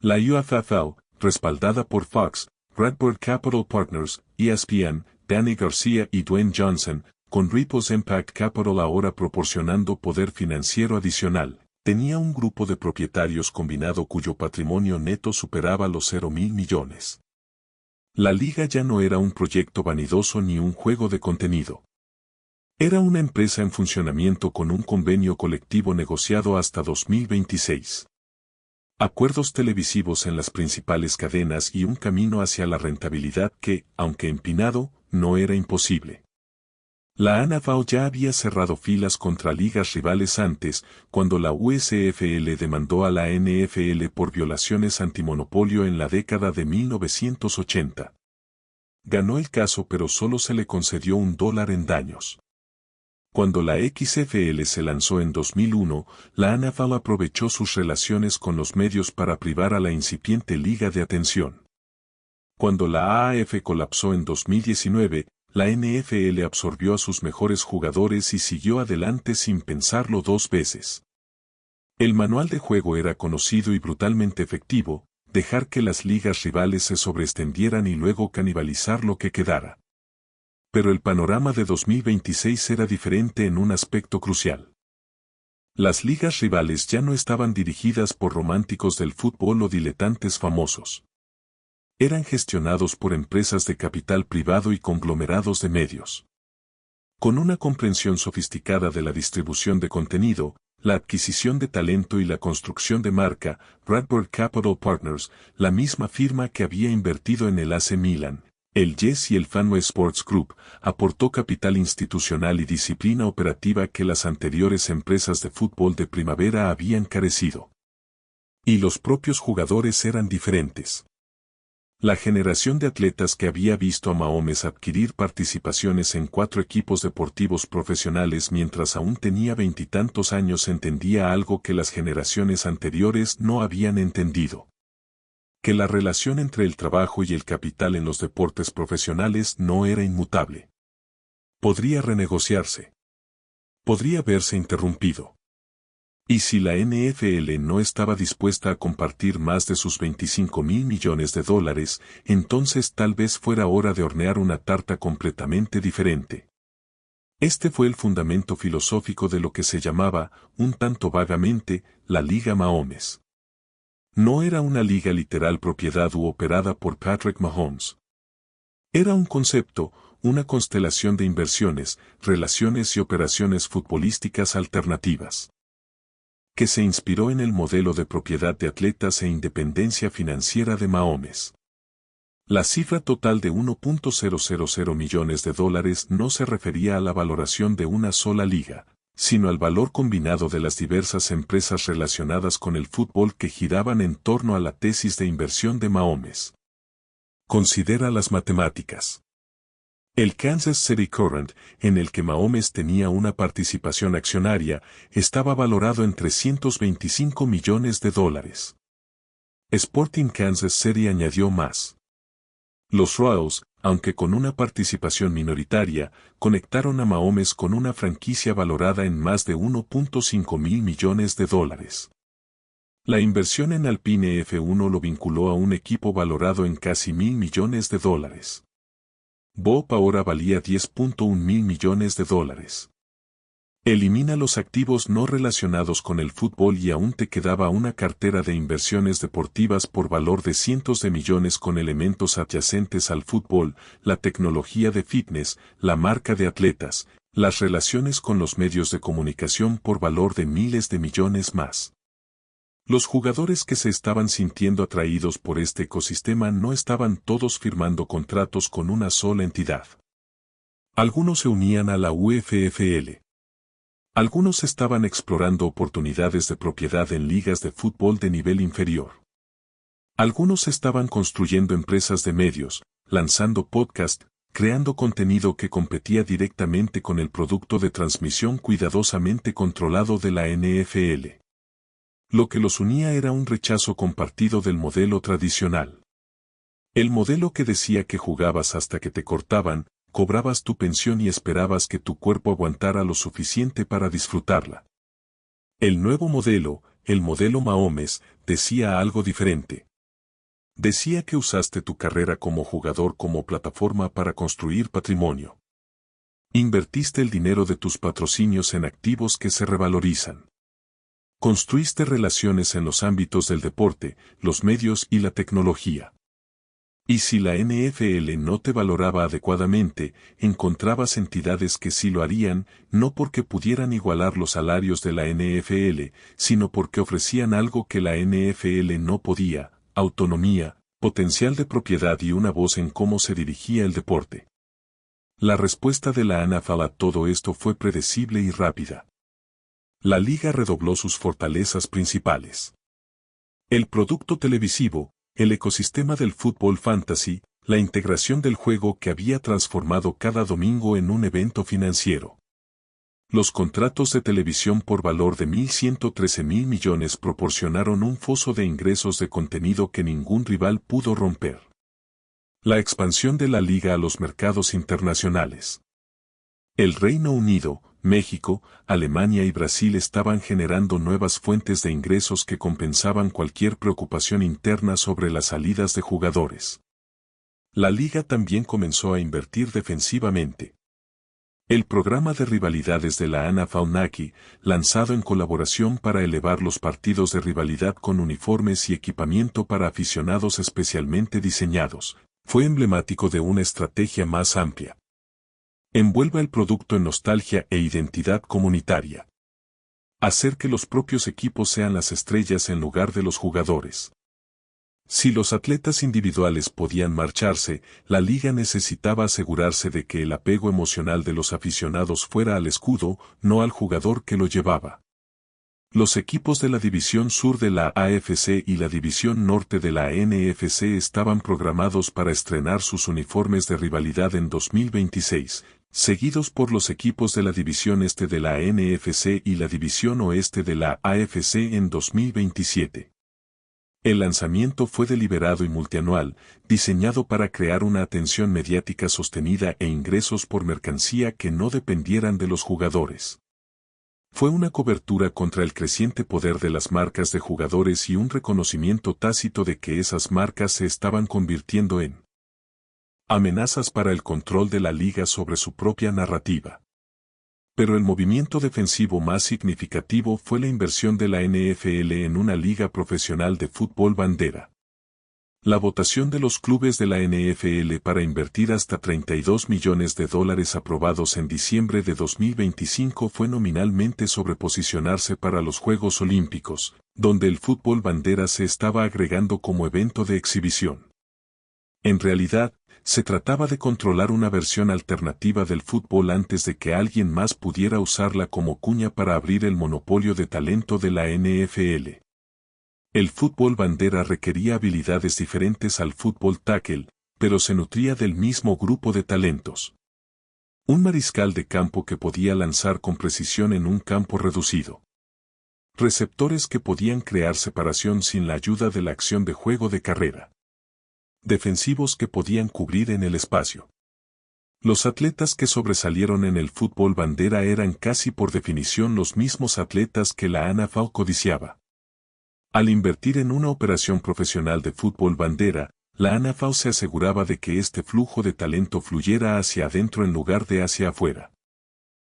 La UFFL, respaldada por Fox, Redbird Capital Partners, ESPN, Danny García y Dwayne Johnson, con Ripples Impact Capital ahora proporcionando poder financiero adicional, tenía un grupo de propietarios combinado cuyo patrimonio neto superaba los $0.000 millones. La liga ya no era un proyecto vanidoso ni un juego de contenido. Era una empresa en funcionamiento con un convenio colectivo negociado hasta 2026. Acuerdos televisivos en las principales cadenas y un camino hacia la rentabilidad que, aunque empinado, no era imposible. La NFL ya había cerrado filas contra ligas rivales antes, cuando la USFL demandó a la NFL por violaciones antimonopolio en la década de 1980. Ganó el caso pero solo se le concedió $1 en daños. Cuando la XFL se lanzó en 2001, la NFL aprovechó sus relaciones con los medios para privar a la incipiente liga de atención. Cuando la AAF colapsó en 2019, la NFL absorbió a sus mejores jugadores y siguió adelante sin pensarlo dos veces. El manual de juego era conocido y brutalmente efectivo: dejar que las ligas rivales se sobreextendieran y luego canibalizar lo que quedara. Pero el panorama de 2026 era diferente en un aspecto crucial. Las ligas rivales ya no estaban dirigidas por románticos del fútbol o diletantes famosos. Eran gestionados por empresas de capital privado y conglomerados de medios. Con una comprensión sofisticada de la distribución de contenido, la adquisición de talento y la construcción de marca, Bradford Capital Partners, la misma firma que había invertido en el AC Milan, el Yes y el Fenway Sports Group, aportó capital institucional y disciplina operativa que las anteriores empresas de fútbol de primavera habían carecido. Y los propios jugadores eran diferentes. La generación de atletas que había visto a Mahomes adquirir participaciones en 4 equipos deportivos profesionales mientras aún tenía 20 y tantos años entendía algo que las generaciones anteriores no habían entendido: que la relación entre el trabajo y el capital en los deportes profesionales no era inmutable. Podría renegociarse. Podría verse interrumpido. Y si la NFL no estaba dispuesta a compartir más de sus $25,000 millones, entonces tal vez fuera hora de hornear una tarta completamente diferente. Este fue el fundamento filosófico de lo que se llamaba, un tanto vagamente, la Liga Mahomes. No era una liga literal propiedad u operada por Patrick Mahomes. Era un concepto, una constelación de inversiones, relaciones y operaciones futbolísticas alternativas, que se inspiró en el modelo de propiedad de atletas e independencia financiera de Mahomes. La cifra total de $1.000 millones no se refería a la valoración de una sola liga, sino al valor combinado de las diversas empresas relacionadas con el fútbol que giraban en torno a la tesis de inversión de Mahomes. Considera las matemáticas. El Kansas City Current, en el que Mahomes tenía una participación accionaria, estaba valorado en $325 millones. Sporting Kansas City añadió más. Los Royals, aunque con una participación minoritaria, conectaron a Mahomes con una franquicia valorada en más de $1.5 mil millones. La inversión en Alpine F1 lo vinculó a un equipo valorado en casi $1,000 millones. Bob ahora valía $10.1 mil millones. Elimina los activos no relacionados con el fútbol y aún te quedaba una cartera de inversiones deportivas por valor de cientos de millones con elementos adyacentes al fútbol, la tecnología de fitness, la marca de atletas, las relaciones con los medios de comunicación por valor de miles de millones más. Los jugadores que se estaban sintiendo atraídos por este ecosistema no estaban todos firmando contratos con una sola entidad. Algunos se unían a la UFFL. Algunos estaban explorando oportunidades de propiedad en ligas de fútbol de nivel inferior. Algunos estaban construyendo empresas de medios, lanzando podcast, creando contenido que competía directamente con el producto de transmisión cuidadosamente controlado de la NFL. Lo que los unía era un rechazo compartido del modelo tradicional. El modelo que decía que jugabas hasta que te cortaban, cobrabas tu pensión y esperabas que tu cuerpo aguantara lo suficiente para disfrutarla. El nuevo modelo, el modelo Mahomes, decía algo diferente. Decía que usaste tu carrera como jugador como plataforma para construir patrimonio. Invertiste el dinero de tus patrocinios en activos que se revalorizan. Construiste relaciones en los ámbitos del deporte, los medios y la tecnología. Y si la NFL no te valoraba adecuadamente, encontrabas entidades que sí lo harían, no porque pudieran igualar los salarios de la NFL, sino porque ofrecían algo que la NFL no podía: autonomía, potencial de propiedad y una voz en cómo se dirigía el deporte. La respuesta de la NFL a todo esto fue predecible y rápida. La liga redobló sus fortalezas principales: el producto televisivo, el ecosistema del fútbol fantasy, la integración del juego que había transformado cada domingo en un evento financiero. Los contratos de televisión por valor de 1.113 millones proporcionaron un foso de ingresos de contenido que ningún rival pudo romper. La expansión de la liga a los mercados internacionales. El Reino Unido, México, Alemania y Brasil estaban generando nuevas fuentes de ingresos que compensaban cualquier preocupación interna sobre las salidas de jugadores. La liga también comenzó a invertir defensivamente. El programa de rivalidades de la NFL Nike, lanzado en colaboración para elevar los partidos de rivalidad con uniformes y equipamiento para aficionados especialmente diseñados, fue emblemático de una estrategia más amplia. Envuelva el producto en nostalgia e identidad comunitaria. Hacer que los propios equipos sean las estrellas en lugar de los jugadores. Si los atletas individuales podían marcharse, la liga necesitaba asegurarse de que el apego emocional de los aficionados fuera al escudo, no al jugador que lo llevaba. Los equipos de la División Sur de la AFC y la División Norte de la NFC estaban programados para estrenar sus uniformes de rivalidad en 2026, seguidos por los equipos de la División Este de la NFC y la División Oeste de la AFC en 2027. El lanzamiento fue deliberado y multianual, diseñado para crear una atención mediática sostenida e ingresos por mercancía que no dependieran de los jugadores. Fue una cobertura contra el creciente poder de las marcas de jugadores y un reconocimiento tácito de que esas marcas se estaban convirtiendo en amenazas para el control de la liga sobre su propia narrativa. Pero el movimiento defensivo más significativo fue la inversión de la NFL en una liga profesional de fútbol bandera. La votación de los clubes de la NFL para invertir hasta $32 millones aprobados en diciembre de 2025 fue nominalmente sobre posicionarse para los Juegos Olímpicos, donde el fútbol bandera se estaba agregando como evento de exhibición. En realidad, se trataba de controlar una versión alternativa del fútbol antes de que alguien más pudiera usarla como cuña para abrir el monopolio de talento de la NFL. El fútbol bandera requería habilidades diferentes al fútbol tackle, pero se nutría del mismo grupo de talentos. Un mariscal de campo que podía lanzar con precisión en un campo reducido. Receptores que podían crear separación sin la ayuda de la acción de juego de carrera. Defensivos que podían cubrir en el espacio. Los atletas que sobresalieron en el fútbol bandera eran casi por definición los mismos atletas que la NFL codiciaba. Al invertir en una operación profesional de fútbol bandera, la NFL se aseguraba de que este flujo de talento fluyera hacia adentro en lugar de hacia afuera.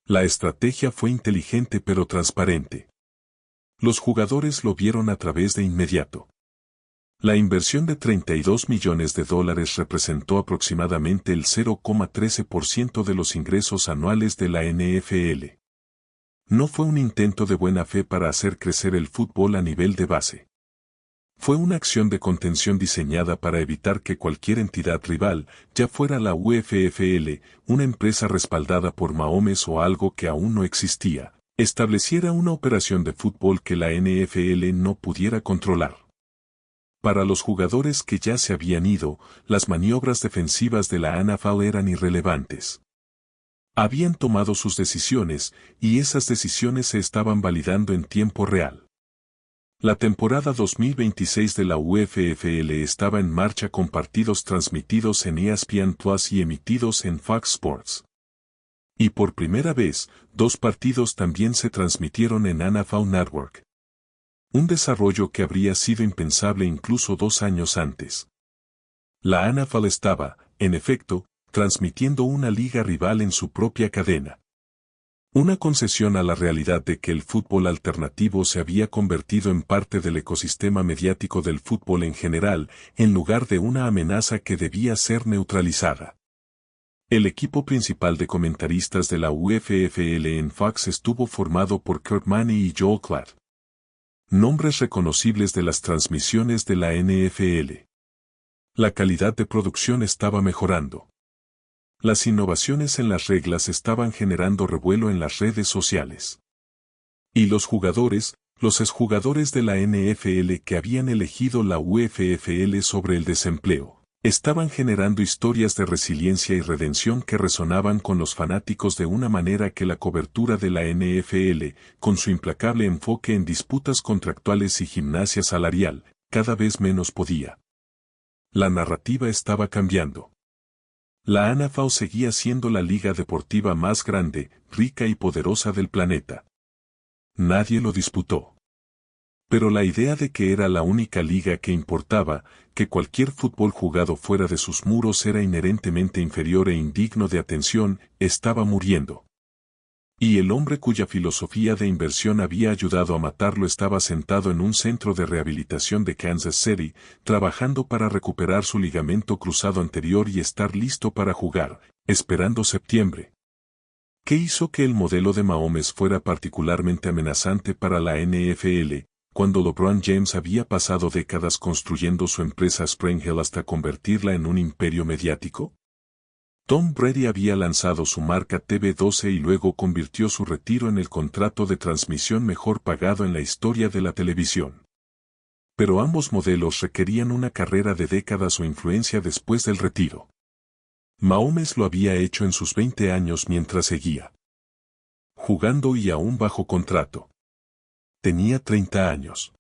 La estrategia fue inteligente pero transparente. Los jugadores lo vieron a través de inmediato. La inversión de $32 millones representó aproximadamente el 0,13% de los ingresos anuales de la NFL. No fue un intento de buena fe para hacer crecer el fútbol a nivel de base. Fue una acción de contención diseñada para evitar que cualquier entidad rival, ya fuera la UFFL, una empresa respaldada por Mahomes o algo que aún no existía, estableciera una operación de fútbol que la NFL no pudiera controlar. Para los jugadores que ya se habían ido, las maniobras defensivas de la NFL eran irrelevantes. Habían tomado sus decisiones, y esas decisiones se estaban validando en tiempo real. La temporada 2026 de la UFFL estaba en marcha con partidos transmitidos en ESPN Plus y emitidos en Fox Sports. Y por primera vez, 2 partidos también se transmitieron en NFL Network. Un desarrollo que habría sido impensable incluso 2 años antes. La NFL estaba, en efecto, transmitiendo una liga rival en su propia cadena. Una concesión a la realidad de que el fútbol alternativo se había convertido en parte del ecosistema mediático del fútbol en general, en lugar de una amenaza que debía ser neutralizada. El equipo principal de comentaristas de la UFFL en Fox estuvo formado por Kurt Maney y Joel Klatt, nombres reconocibles de las transmisiones de la NFL. La calidad de producción estaba mejorando. Las innovaciones en las reglas estaban generando revuelo en las redes sociales. Y los jugadores, los exjugadores de la NFL que habían elegido la UFFL sobre el desempleo, estaban generando historias de resiliencia y redención que resonaban con los fanáticos de una manera que la cobertura de la NFL, con su implacable enfoque en disputas contractuales y gimnasia salarial, cada vez menos podía. La narrativa estaba cambiando. La NFL seguía siendo la liga deportiva más grande, rica y poderosa del planeta. Nadie lo disputó. Pero la idea de que era la única liga que importaba, que cualquier fútbol jugado fuera de sus muros era inherentemente inferior e indigno de atención, estaba muriendo. Y el hombre cuya filosofía de inversión había ayudado a matarlo estaba sentado en un centro de rehabilitación de Kansas City, trabajando para recuperar su ligamento cruzado anterior y estar listo para jugar, esperando septiembre. ¿Qué hizo que el modelo de Mahomes fuera particularmente amenazante para la NFL, cuando LeBron James había pasado décadas construyendo su empresa Spring Hill hasta convertirla en un imperio mediático? Tom Brady había lanzado su marca TV12 y luego convirtió su retiro en el contrato de transmisión mejor pagado en la historia de la televisión. Pero ambos modelos requerían una carrera de décadas o influencia después del retiro. Mahomes lo había hecho en sus 20 años mientras seguía jugando y aún bajo contrato. Tenía 30 años.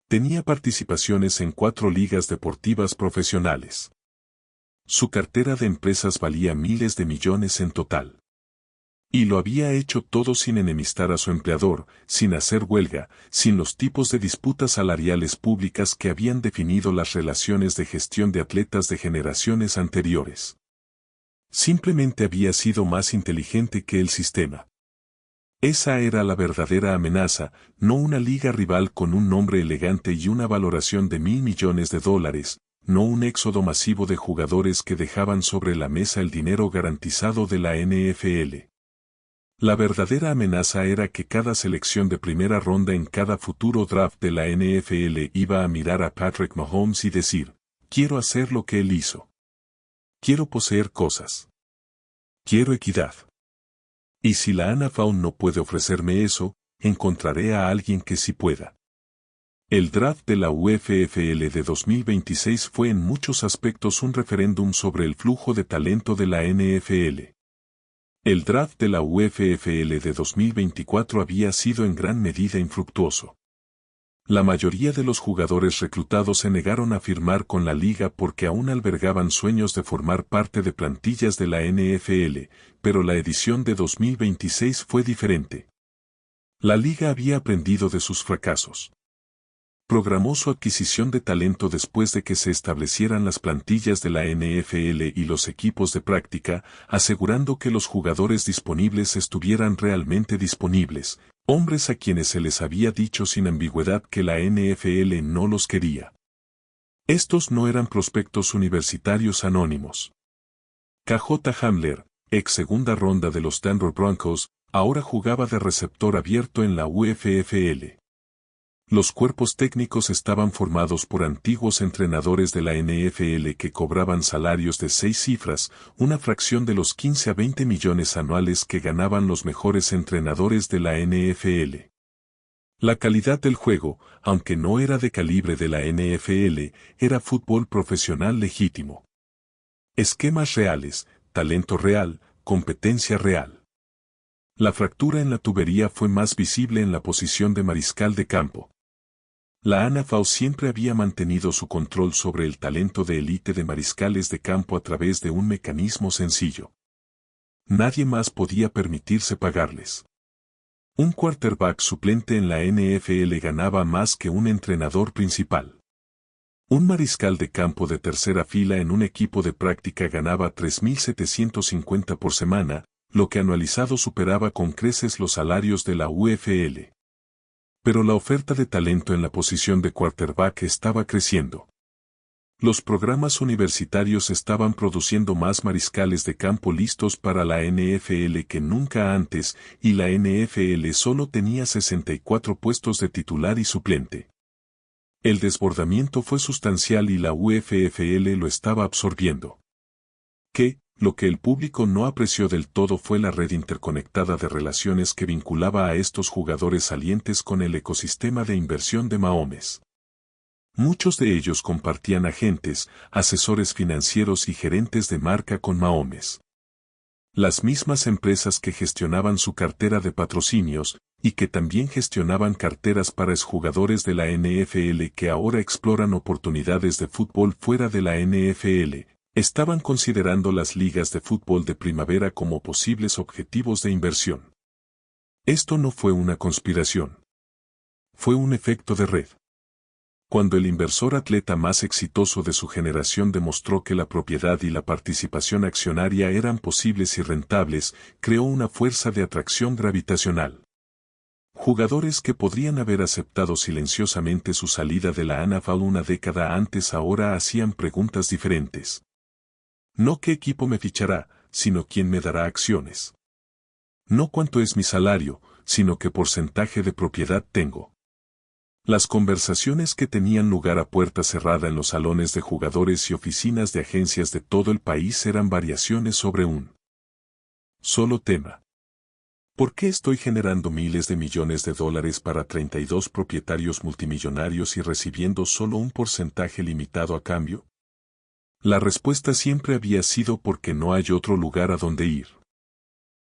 Tenía participaciones en 4 ligas deportivas profesionales. Su cartera de empresas valía miles de millones en total. Y lo había hecho todo sin enemistar a su empleador, sin hacer huelga, sin los tipos de disputas salariales públicas que habían definido las relaciones de gestión de atletas de generaciones anteriores. Simplemente había sido más inteligente que el sistema. Esa era la verdadera amenaza, no una liga rival con un nombre elegante y una valoración de $1.000 millones, no un éxodo masivo de jugadores que dejaban sobre la mesa el dinero garantizado de la NFL. La verdadera amenaza era que cada selección de primera ronda en cada futuro draft de la NFL iba a mirar a Patrick Mahomes y decir, quiero hacer lo que él hizo. Quiero poseer cosas. Quiero equidad. Y si la NFL no puede ofrecerme eso, encontraré a alguien que sí pueda. El draft de la UFFL de 2026 fue en muchos aspectos un referéndum sobre el flujo de talento de la NFL. El draft de la UFFL de 2024 había sido en gran medida infructuoso. La mayoría de los jugadores reclutados se negaron a firmar con la liga porque aún albergaban sueños de formar parte de plantillas de la NFL, pero la edición de 2026 fue diferente. La liga había aprendido de sus fracasos. Programó su adquisición de talento después de que se establecieran las plantillas de la NFL y los equipos de práctica, asegurando que los jugadores disponibles estuvieran realmente disponibles, hombres a quienes se les había dicho sin ambigüedad que la NFL no los quería. Estos no eran prospectos universitarios anónimos. KJ Hamler, ex segunda ronda de los Denver Broncos, ahora jugaba de receptor abierto en la UFFL. Los cuerpos técnicos estaban formados por antiguos entrenadores de la NFL que cobraban salarios de 6 cifras, una fracción de los 15 a 20 millones anuales que ganaban los mejores entrenadores de la NFL. La calidad del juego, aunque no era de calibre de la NFL, era fútbol profesional legítimo. Esquemas reales, talento real, competencia real. La fractura en la tubería fue más visible en la posición de mariscal de campo. La NFL siempre había mantenido su control sobre el talento de élite de mariscales de campo a través de un mecanismo sencillo. Nadie más podía permitirse pagarles. Un quarterback suplente en la NFL ganaba más que un entrenador principal. Un mariscal de campo de tercera fila en un equipo de práctica ganaba $3.750 por semana, lo que anualizado superaba con creces los salarios de la UFL. Pero la oferta de talento en la posición de quarterback estaba creciendo. Los programas universitarios estaban produciendo más mariscales de campo listos para la NFL que nunca antes, y la NFL solo tenía 64 puestos de titular y suplente. El desbordamiento fue sustancial y la UFL lo estaba absorbiendo. Lo que el público no apreció del todo fue la red interconectada de relaciones que vinculaba a estos jugadores salientes con el ecosistema de inversión de Mahomes. Muchos de ellos compartían agentes, asesores financieros y gerentes de marca con Mahomes. Las mismas empresas que gestionaban su cartera de patrocinios, y que también gestionaban carteras para exjugadores de la NFL que ahora exploran oportunidades de fútbol fuera de la NFL, estaban considerando las ligas de fútbol de primavera como posibles objetivos de inversión. Esto no fue una conspiración. Fue un efecto de red. Cuando el inversor atleta más exitoso de su generación demostró que la propiedad y la participación accionaria eran posibles y rentables, creó una fuerza de atracción gravitacional. Jugadores que podrían haber aceptado silenciosamente su salida de la NFL una década antes ahora hacían preguntas diferentes. No qué equipo me fichará, sino quién me dará acciones. No cuánto es mi salario, sino qué porcentaje de propiedad tengo. Las conversaciones que tenían lugar a puerta cerrada en los salones de jugadores y oficinas de agencias de todo el país eran variaciones sobre un solo tema. ¿Por qué estoy generando miles de millones de dólares para 32 propietarios multimillonarios y recibiendo solo un porcentaje limitado a cambio? La respuesta siempre había sido porque no hay otro lugar a donde ir.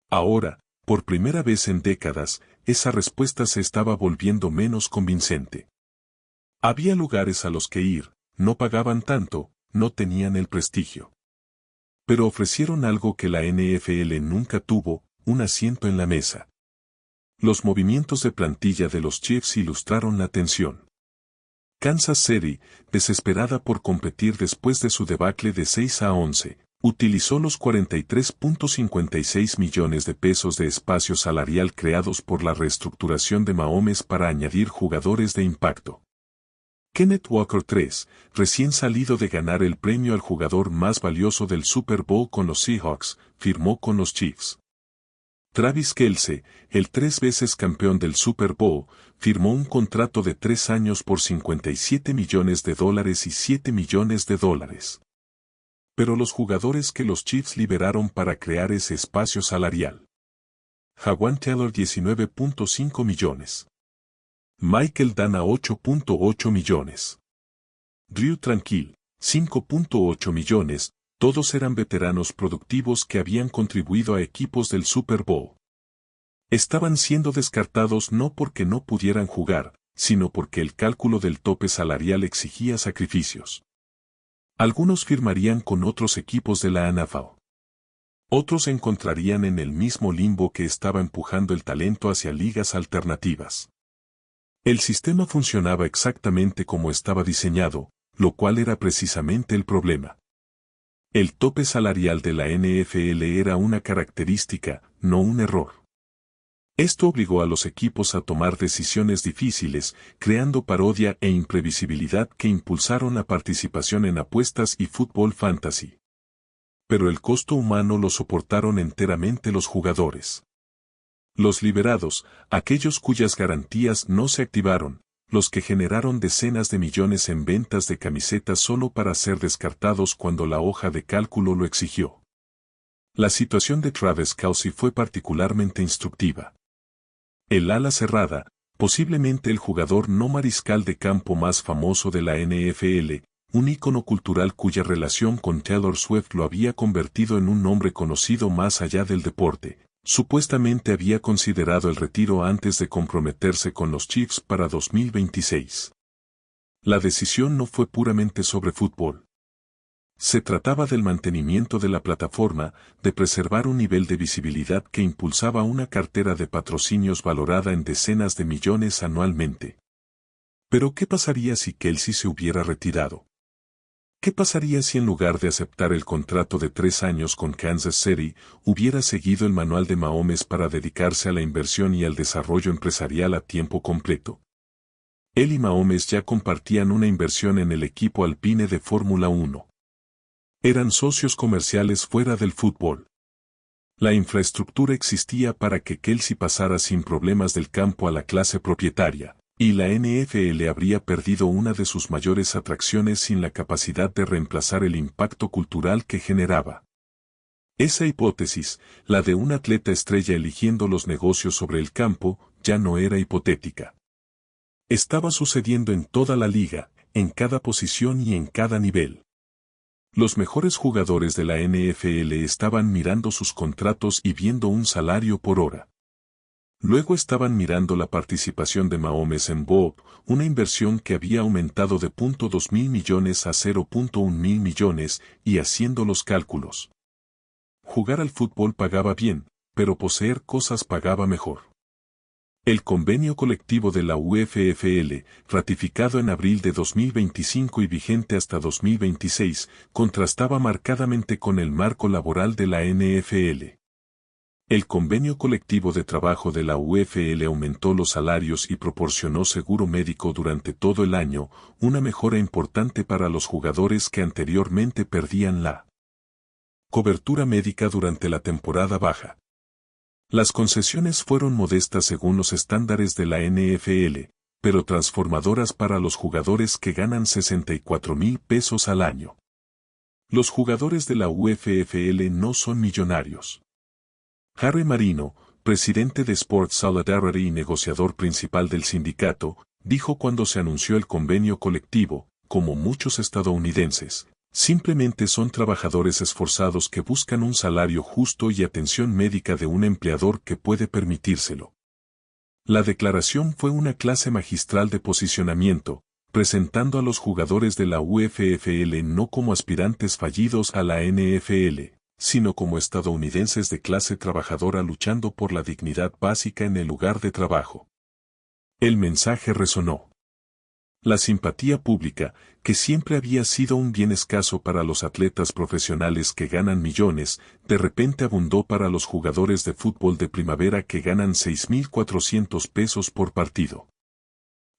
Ahora, por primera vez en décadas, esa respuesta se estaba volviendo menos convincente. Había lugares a los que ir, no pagaban tanto, no tenían el prestigio. Pero ofrecieron algo que la NFL nunca tuvo, un asiento en la mesa. Los movimientos de plantilla de los Chiefs ilustraron la tensión. Kansas City, desesperada por competir después de su debacle de 6-11, utilizó los 43.56 millones de pesos de espacio salarial creados por la reestructuración de Mahomes para añadir jugadores de impacto. Kenneth Walker III, recién salido de ganar el premio al jugador más valioso del Super Bowl con los Seahawks, firmó con los Chiefs. Travis Kelce, el 3 veces campeón del Super Bowl, firmó un contrato de 3 años por $57 millones y $7 millones. Pero los jugadores que los Chiefs liberaron para crear ese espacio salarial. Jawan Taylor 19.5 millones. Michael Dana 8.8 millones. Drew Tranquill, 5.8 millones, todos eran veteranos productivos que habían contribuido a equipos del Super Bowl. Estaban siendo descartados no porque no pudieran jugar, sino porque el cálculo del tope salarial exigía sacrificios. Algunos firmarían con otros equipos de la NFL. Otros se encontrarían en el mismo limbo que estaba empujando el talento hacia ligas alternativas. El sistema funcionaba exactamente como estaba diseñado, lo cual era precisamente el problema. El tope salarial de la NFL era una característica, no un error. Esto obligó a los equipos a tomar decisiones difíciles, creando parodia e imprevisibilidad que impulsaron la participación en apuestas y fútbol fantasy. Pero el costo humano lo soportaron enteramente los jugadores. Los liberados, aquellos cuyas garantías no se activaron, los que generaron decenas de millones en ventas de camisetas solo para ser descartados cuando la hoja de cálculo lo exigió. La situación de Travis Kelce fue particularmente instructiva. El ala cerrada, posiblemente el jugador no mariscal de campo más famoso de la NFL, un ícono cultural cuya relación con Taylor Swift lo había convertido en un nombre conocido más allá del deporte, supuestamente había considerado el retiro antes de comprometerse con los Chiefs para 2026. La decisión no fue puramente sobre fútbol. Se trataba del mantenimiento de la plataforma, de preservar un nivel de visibilidad que impulsaba una cartera de patrocinios valorada en decenas de millones anualmente. Pero ¿qué pasaría si Kelce se hubiera retirado? ¿Qué pasaría si en lugar de aceptar el contrato de 3 años con Kansas City, hubiera seguido el manual de Mahomes para dedicarse a la inversión y al desarrollo empresarial a tiempo completo? Él y Mahomes ya compartían una inversión en el equipo Alpine de Fórmula 1. Eran socios comerciales fuera del fútbol. La infraestructura existía para que Kelce pasara sin problemas del campo a la clase propietaria, y la NFL habría perdido una de sus mayores atracciones sin la capacidad de reemplazar el impacto cultural que generaba. Esa hipótesis, la de un atleta estrella eligiendo los negocios sobre el campo, ya no era hipotética. Estaba sucediendo en toda la liga, en cada posición y en cada nivel. Los mejores jugadores de la NFL estaban mirando sus contratos y viendo un salario por hora. Luego estaban mirando la participación de Mahomes en Bob, una inversión que había aumentado de $2 mil millones a $1 mil millones, y haciendo los cálculos. Jugar al fútbol pagaba bien, pero poseer cosas pagaba mejor. El convenio colectivo de la UFFL, ratificado en abril de 2025 y vigente hasta 2026, contrastaba marcadamente con el marco laboral de la NFL. El convenio colectivo de trabajo de la UFL aumentó los salarios y proporcionó seguro médico durante todo el año, una mejora importante para los jugadores que anteriormente perdían la cobertura médica durante la temporada baja. Las concesiones fueron modestas según los estándares de la NFL, pero transformadoras para los jugadores que ganan $64,000 al año. Los jugadores de la UFFL no son millonarios. Harry Marino, presidente de Sports Solidarity y negociador principal del sindicato, dijo cuando se anunció el convenio colectivo, como muchos estadounidenses, simplemente son trabajadores esforzados que buscan un salario justo y atención médica de un empleador que puede permitírselo. La declaración fue una clase magistral de posicionamiento, presentando a los jugadores de la UFFL no como aspirantes fallidos a la NFL, sino como estadounidenses de clase trabajadora luchando por la dignidad básica en el lugar de trabajo. El mensaje resonó. La simpatía pública, que siempre había sido un bien escaso para los atletas profesionales que ganan millones, de repente abundó para los jugadores de fútbol de primavera que ganan $6,400 por partido.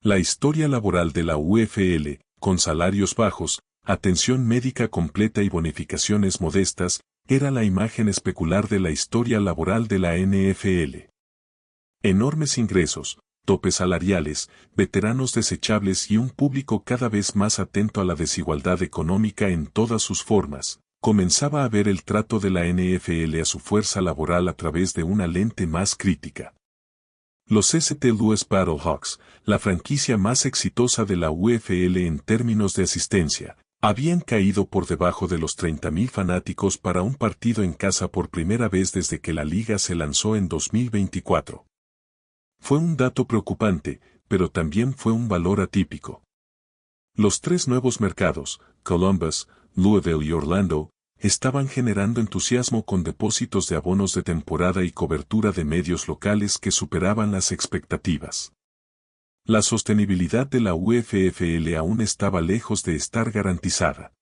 La historia laboral de la UFL, con salarios bajos, atención médica completa y bonificaciones modestas, era la imagen especular de la historia laboral de la NFL. Enormes ingresos, topes salariales, veteranos desechables y un público cada vez más atento a la desigualdad económica en todas sus formas, comenzaba a ver el trato de la NFL a su fuerza laboral a través de una lente más crítica. Los St. Louis Battlehawks, la franquicia más exitosa de la UFL en términos de asistencia, habían caído por debajo de los 30,000 fanáticos para un partido en casa por primera vez desde que la liga se lanzó en 2024. Fue un dato preocupante, pero también fue un valor atípico. Los 3 nuevos mercados, Columbus, Louisville y Orlando, estaban generando entusiasmo con depósitos de abonos de temporada y cobertura de medios locales que superaban las expectativas. La sostenibilidad de la UFFL aún estaba lejos de estar garantizada.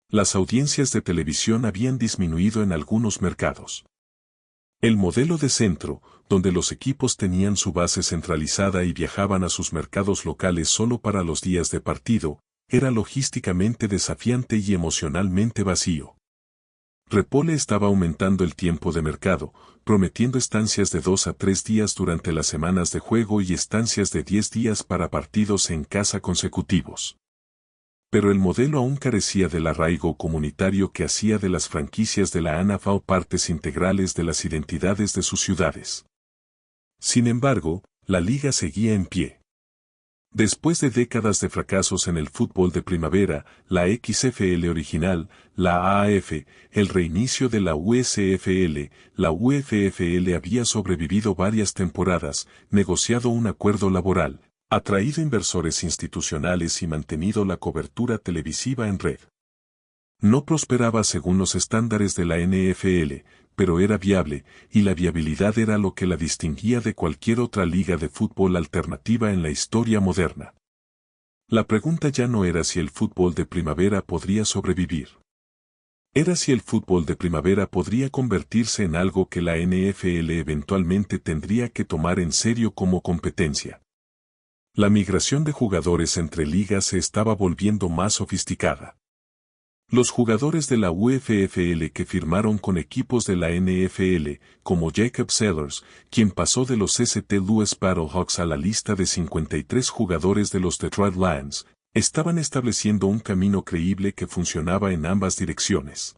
Las audiencias de televisión habían disminuido en algunos mercados. El modelo de centro, donde los equipos tenían su base centralizada y viajaban a sus mercados locales solo para los días de partido, era logísticamente desafiante y emocionalmente vacío. Repole estaba aumentando el tiempo de mercado, prometiendo estancias de 2 a 3 días durante las semanas de juego y estancias de 10 días para partidos en casa consecutivos. Pero el modelo aún carecía del arraigo comunitario que hacía de las franquicias de la NFL partes integrales de las identidades de sus ciudades. Sin embargo, la liga seguía en pie. Después de décadas de fracasos en el fútbol de primavera, la XFL original, la AAF, el reinicio de la USFL, la UFFL había sobrevivido varias temporadas, negociado un acuerdo laboral, atraído inversores institucionales y mantenido la cobertura televisiva en red. No prosperaba según los estándares de la NFL, pero era viable, y la viabilidad era lo que la distinguía de cualquier otra liga de fútbol alternativa en la historia moderna. La pregunta ya no era si el fútbol de primavera podría sobrevivir. Era si el fútbol de primavera podría convertirse en algo que la NFL eventualmente tendría que tomar en serio como competencia. La migración de jugadores entre ligas se estaba volviendo más sofisticada. Los jugadores de la UFFL que firmaron con equipos de la NFL, como Jacob Sellers, quien pasó de los St. Louis Battlehawks a la lista de 53 jugadores de los Detroit Lions, estaban estableciendo un camino creíble que funcionaba en ambas direcciones.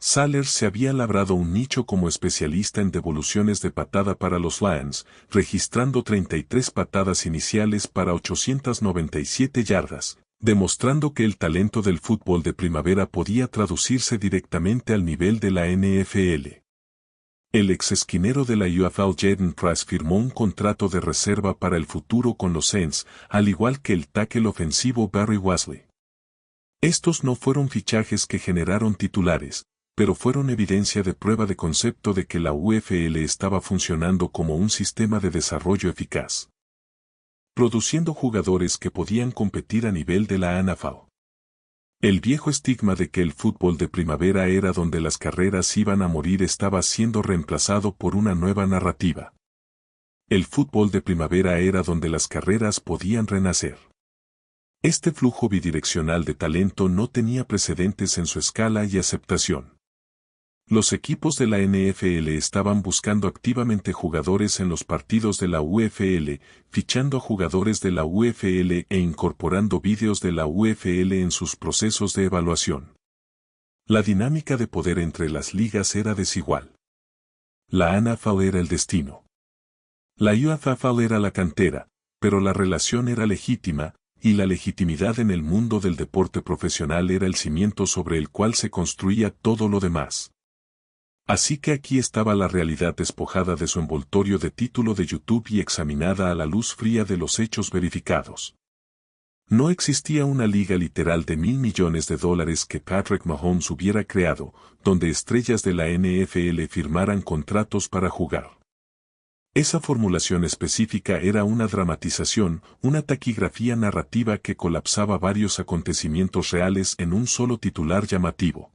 Sellers se había labrado un nicho como especialista en devoluciones de patada para los Lions, registrando 33 patadas iniciales para 897 yardas, demostrando que el talento del fútbol de primavera podía traducirse directamente al nivel de la NFL. El ex esquinero de la UFL Jaden Price firmó un contrato de reserva para el futuro con los Saints, al igual que el tackle ofensivo Barry Wesley. Estos no fueron fichajes que generaron titulares, pero fueron evidencia de prueba de concepto de que la UFL estaba funcionando como un sistema de desarrollo eficaz, produciendo jugadores que podían competir a nivel de la NFL. El viejo estigma de que el fútbol de primavera era donde las carreras iban a morir estaba siendo reemplazado por una nueva narrativa. El fútbol de primavera era donde las carreras podían renacer. Este flujo bidireccional de talento no tenía precedentes en su escala y aceptación. Los equipos de la NFL estaban buscando activamente jugadores en los partidos de la UFL, fichando a jugadores de la UFL e incorporando vídeos de la UFL en sus procesos de evaluación. La dinámica de poder entre las ligas era desigual. La NFL era el destino. La UFL era la cantera, pero la relación era legítima, y la legitimidad en el mundo del deporte profesional era el cimiento sobre el cual se construía todo lo demás. Así que aquí estaba la realidad despojada de su envoltorio de título de YouTube y examinada a la luz fría de los hechos verificados. No existía una liga literal de $1.000 millones que Patrick Mahomes hubiera creado, donde estrellas de la NFL firmaran contratos para jugar. Esa formulación específica era una dramatización, una taquigrafía narrativa que colapsaba varios acontecimientos reales en un solo titular llamativo.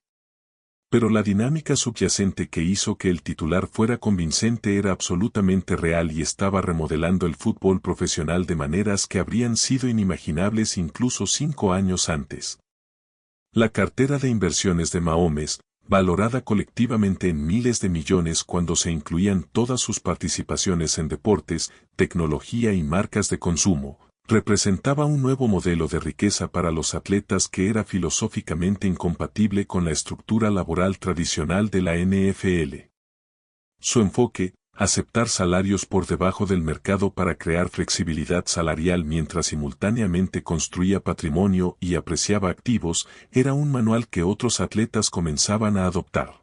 Pero la dinámica subyacente que hizo que el titular fuera convincente era absolutamente real y estaba remodelando el fútbol profesional de maneras que habrían sido inimaginables incluso 5 años antes. La cartera de inversiones de Mahomes, valorada colectivamente en miles de millones cuando se incluían todas sus participaciones en deportes, tecnología y marcas de consumo, representaba un nuevo modelo de riqueza para los atletas que era filosóficamente incompatible con la estructura laboral tradicional de la NFL. Su enfoque, aceptar salarios por debajo del mercado para crear flexibilidad salarial mientras simultáneamente construía patrimonio y apreciaba activos, era un manual que otros atletas comenzaban a adoptar.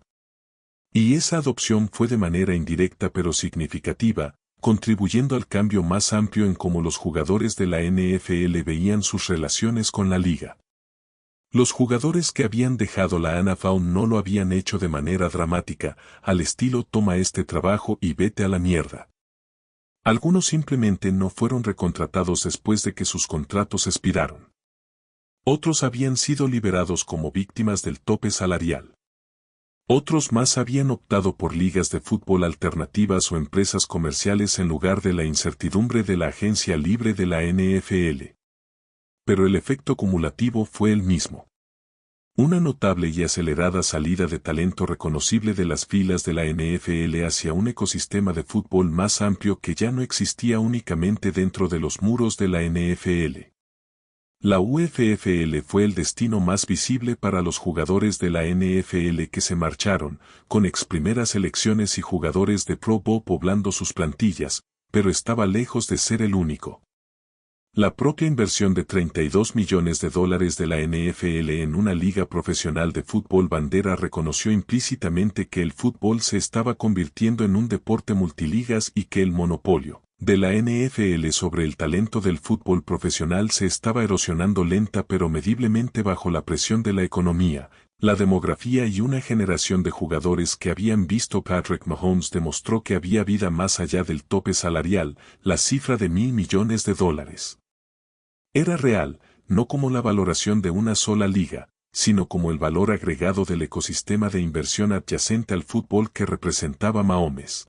Y esa adopción fue de manera indirecta pero significativa, contribuyendo al cambio más amplio en cómo los jugadores de la NFL veían sus relaciones con la liga. Los jugadores que habían dejado la NFL no lo habían hecho de manera dramática, al estilo toma este trabajo y vete a la mierda. Algunos simplemente no fueron recontratados después de que sus contratos expiraron. Otros habían sido liberados como víctimas del tope salarial. Otros más habían optado por ligas de fútbol alternativas o empresas comerciales en lugar de la incertidumbre de la agencia libre de la NFL. Pero el efecto cumulativo fue el mismo. Una notable y acelerada salida de talento reconocible de las filas de la NFL hacia un ecosistema de fútbol más amplio que ya no existía únicamente dentro de los muros de la NFL. La UFFL fue el destino más visible para los jugadores de la NFL que se marcharon, con ex primeras selecciones y jugadores de Pro Bowl poblando sus plantillas, pero estaba lejos de ser el único. La propia inversión de $32 millones de la NFL en una liga profesional de fútbol bandera reconoció implícitamente que el fútbol se estaba convirtiendo en un deporte multiligas y que el monopolio de la NFL sobre el talento del fútbol profesional se estaba erosionando lenta pero mediblemente bajo la presión de la economía, la demografía y una generación de jugadores que habían visto Patrick Mahomes demostró que había vida más allá del tope salarial, la cifra de $1.000 millones. Era real, no como la valoración de una sola liga, sino como el valor agregado del ecosistema de inversión adyacente al fútbol que representaba Mahomes.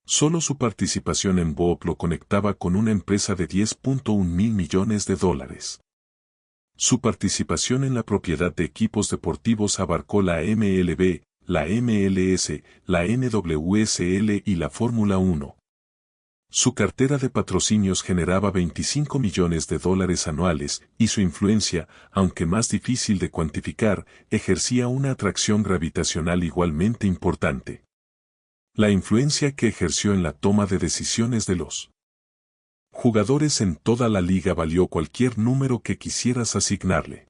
Solo su participación en Bob lo conectaba con una empresa de 10.1 mil millones de dólares. Su participación en la propiedad de equipos deportivos abarcó la MLB, la MLS, la NWSL y la Fórmula 1. Su cartera de patrocinios generaba 25 millones de dólares anuales, y su influencia, aunque más difícil de cuantificar, ejercía una atracción gravitacional igualmente importante. La influencia que ejerció en la toma de decisiones de los jugadores en toda la liga valió cualquier número que quisieras asignarle.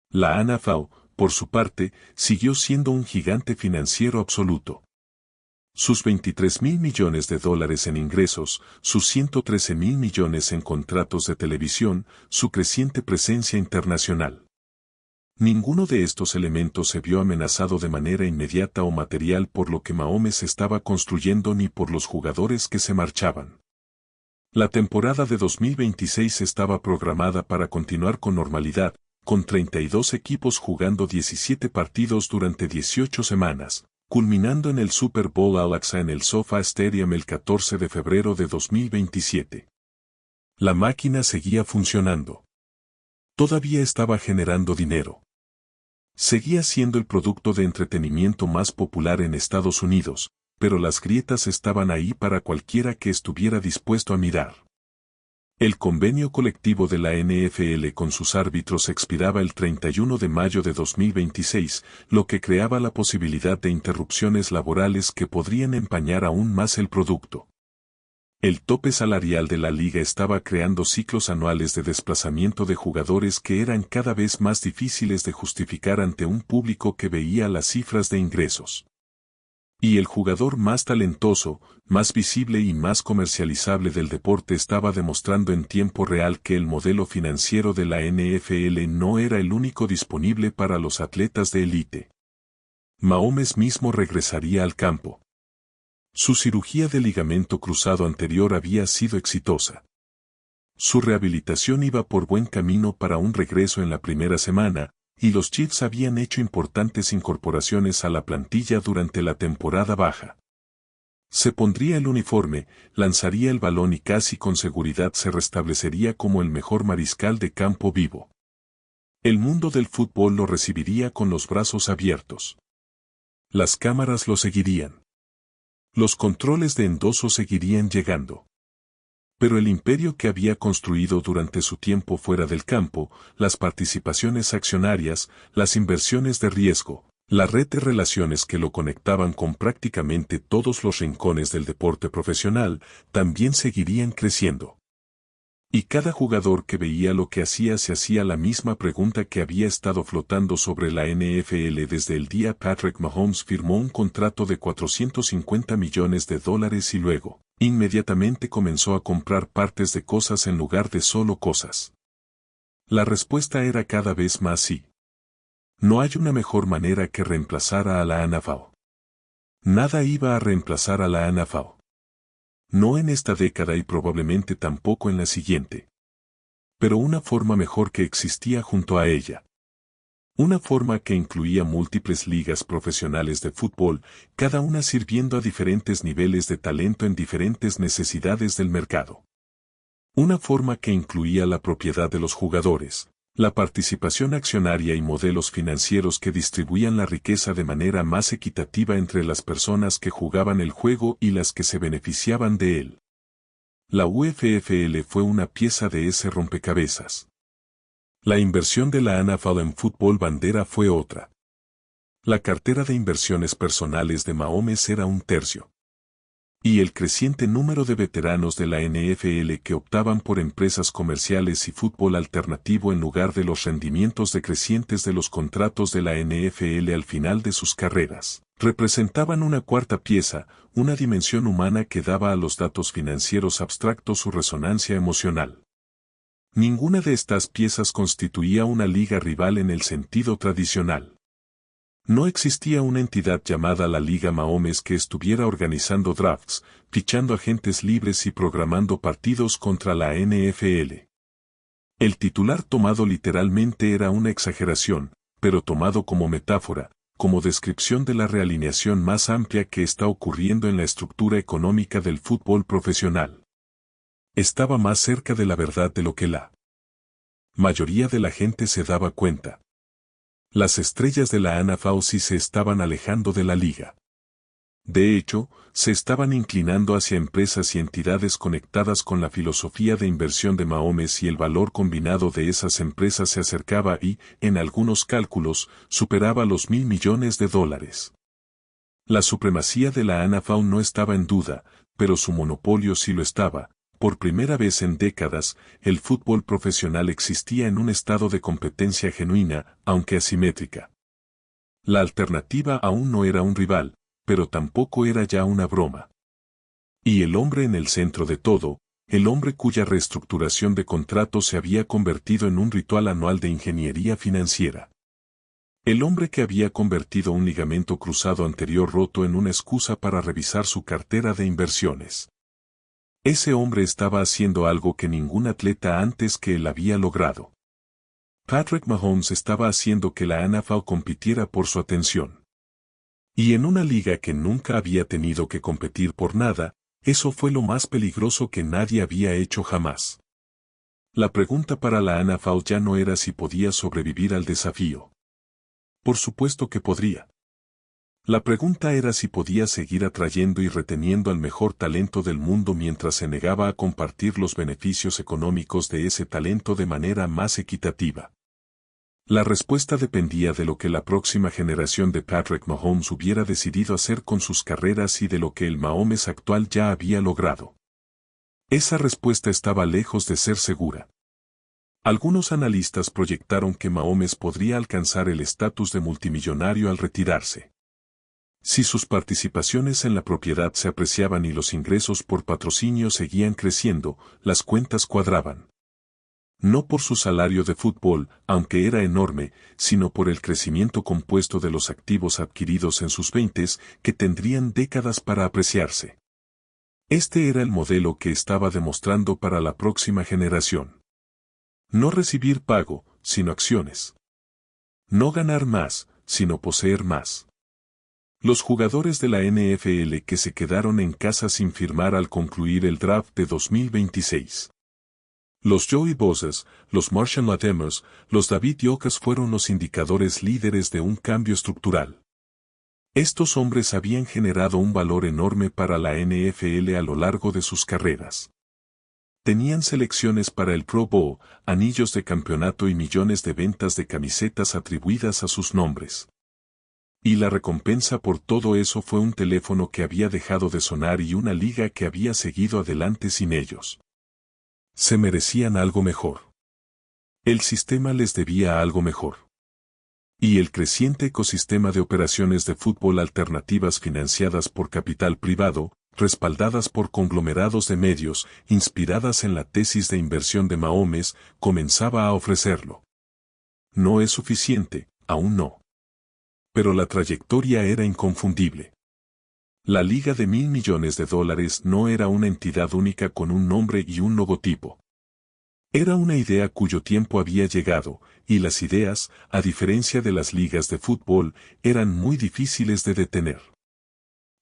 La NFL, por su parte, siguió siendo un gigante financiero absoluto. Sus 23 mil millones de dólares en ingresos, sus 113 mil millones en contratos de televisión, su creciente presencia internacional. Ninguno de estos elementos se vio amenazado de manera inmediata o material por lo que Mahomes estaba construyendo ni por los jugadores que se marchaban. La temporada de 2026 estaba programada para continuar con normalidad, con 32 equipos jugando 17 partidos durante 18 semanas, culminando en el Super Bowl Al-Aqsa en el SoFi Stadium el 14 de febrero de 2027. La máquina seguía funcionando. Todavía estaba generando dinero. Seguía siendo el producto de entretenimiento más popular en Estados Unidos, pero las grietas estaban ahí para cualquiera que estuviera dispuesto a mirar. El convenio colectivo de la NFL con sus árbitros expiraba el 31 de mayo de 2026, lo que creaba la posibilidad de interrupciones laborales que podrían empañar aún más el producto. El tope salarial de la liga estaba creando ciclos anuales de desplazamiento de jugadores que eran cada vez más difíciles de justificar ante un público que veía las cifras de ingresos. Y el jugador más talentoso, más visible y más comercializable del deporte estaba demostrando en tiempo real que el modelo financiero de la NFL no era el único disponible para los atletas de élite. Mahomes mismo regresaría al campo. Su cirugía de ligamento cruzado anterior había sido exitosa. Su rehabilitación iba por buen camino para un regreso en la primera semana, y los Chiefs habían hecho importantes incorporaciones a la plantilla durante la temporada baja. Se pondría el uniforme, lanzaría el balón y casi con seguridad se restablecería como el mejor mariscal de campo vivo. El mundo del fútbol lo recibiría con los brazos abiertos. Las cámaras lo seguirían. Los controles de endoso seguirían llegando. Pero el imperio que había construido durante su tiempo fuera del campo, las participaciones accionarias, las inversiones de riesgo, la red de relaciones que lo conectaban con prácticamente todos los rincones del deporte profesional, también seguirían creciendo. Y cada jugador que veía lo que hacía se hacía la misma pregunta que había estado flotando sobre la NFL desde el día Patrick Mahomes firmó un contrato de 450 millones de dólares y luego, inmediatamente comenzó a comprar partes de cosas en lugar de solo cosas. La respuesta era cada vez más sí. No hay una mejor manera que reemplazar a la NFL. Nada iba a reemplazar a la NFL. No en esta década y probablemente tampoco en la siguiente. Pero una forma mejor que existía junto a ella. Una forma que incluía múltiples ligas profesionales de fútbol, cada una sirviendo a diferentes niveles de talento en diferentes necesidades del mercado. Una forma que incluía la propiedad de los jugadores, la participación accionaria y modelos financieros que distribuían la riqueza de manera más equitativa entre las personas que jugaban el juego y las que se beneficiaban de él. La UFFL fue una pieza de ese rompecabezas. La inversión de la NFL en fútbol bandera fue otra. La cartera de inversiones personales de Mahomes era 1/3. Y el creciente número de veteranos de la NFL que optaban por empresas comerciales y fútbol alternativo en lugar de los rendimientos decrecientes de los contratos de la NFL al final de sus carreras, representaban una cuarta pieza, una dimensión humana que daba a los datos financieros abstractos su resonancia emocional. Ninguna de estas piezas constituía una liga rival en el sentido tradicional. No existía una entidad llamada la Liga Mahomes que estuviera organizando drafts, fichando agentes libres y programando partidos contra la NFL. El titular tomado literalmente era una exageración, pero tomado como metáfora, como descripción de la realineación más amplia que está ocurriendo en la estructura económica del fútbol profesional. Estaba más cerca de la verdad de lo que la mayoría de la gente se daba cuenta. Las estrellas de la NFL sí se estaban alejando de la liga. De hecho, se estaban inclinando hacia empresas y entidades conectadas con la filosofía de inversión de Mahomes y el valor combinado de esas empresas se acercaba y, en algunos cálculos, superaba los $1.000 millones. La supremacía de la NFL no estaba en duda, pero su monopolio sí lo estaba. Por primera vez en décadas, el fútbol profesional existía en un estado de competencia genuina, aunque asimétrica. La alternativa aún no era un rival, pero tampoco era ya una broma. Y el hombre en el centro de todo, el hombre cuya reestructuración de contratos se había convertido en un ritual anual de ingeniería financiera. El hombre que había convertido un ligamento cruzado anterior roto en una excusa para revisar su cartera de inversiones. Ese hombre estaba haciendo algo que ningún atleta antes que él había logrado. Patrick Mahomes estaba haciendo que la NFL compitiera por su atención. Y en una liga que nunca había tenido que competir por nada, eso fue lo más peligroso que nadie había hecho jamás. La pregunta para la NFL ya no era si podía sobrevivir al desafío. Por supuesto que podría. La pregunta era si podía seguir atrayendo y reteniendo al mejor talento del mundo mientras se negaba a compartir los beneficios económicos de ese talento de manera más equitativa. La respuesta dependía de lo que la próxima generación de Patrick Mahomes hubiera decidido hacer con sus carreras y de lo que el Mahomes actual ya había logrado. Esa respuesta estaba lejos de ser segura. Algunos analistas proyectaron que Mahomes podría alcanzar el estatus de multimillonario al retirarse. Si sus participaciones en la propiedad se apreciaban y los ingresos por patrocinio seguían creciendo, las cuentas cuadraban. No por su salario de fútbol, aunque era enorme, sino por el crecimiento compuesto de los activos adquiridos en sus 20s, que tendrían décadas para apreciarse. Este era el modelo que estaba demostrando para la próxima generación. No recibir pago, sino acciones. No ganar más, sino poseer más. Los jugadores de la NFL que se quedaron en casa sin firmar al concluir el draft de 2026. Los Joey Bosa, los Marshall Lattimore, los David Yokas fueron los indicadores líderes de un cambio estructural. Estos hombres habían generado un valor enorme para la NFL a lo largo de sus carreras. Tenían selecciones para el Pro Bowl, anillos de campeonato y millones de ventas de camisetas atribuidas a sus nombres. Y la recompensa por todo eso fue un teléfono que había dejado de sonar y una liga que había seguido adelante sin ellos. Se merecían algo mejor. El sistema les debía algo mejor. Y el creciente ecosistema de operaciones de fútbol alternativas financiadas por capital privado, respaldadas por conglomerados de medios, inspiradas en la tesis de inversión de Mahomes, comenzaba a ofrecerlo. No es suficiente, aún no. Pero la trayectoria era inconfundible. La Liga de $1.000 millones no era una entidad única con un nombre y un logotipo. Era una idea cuyo tiempo había llegado, y las ideas, a diferencia de las ligas de fútbol, eran muy difíciles de detener.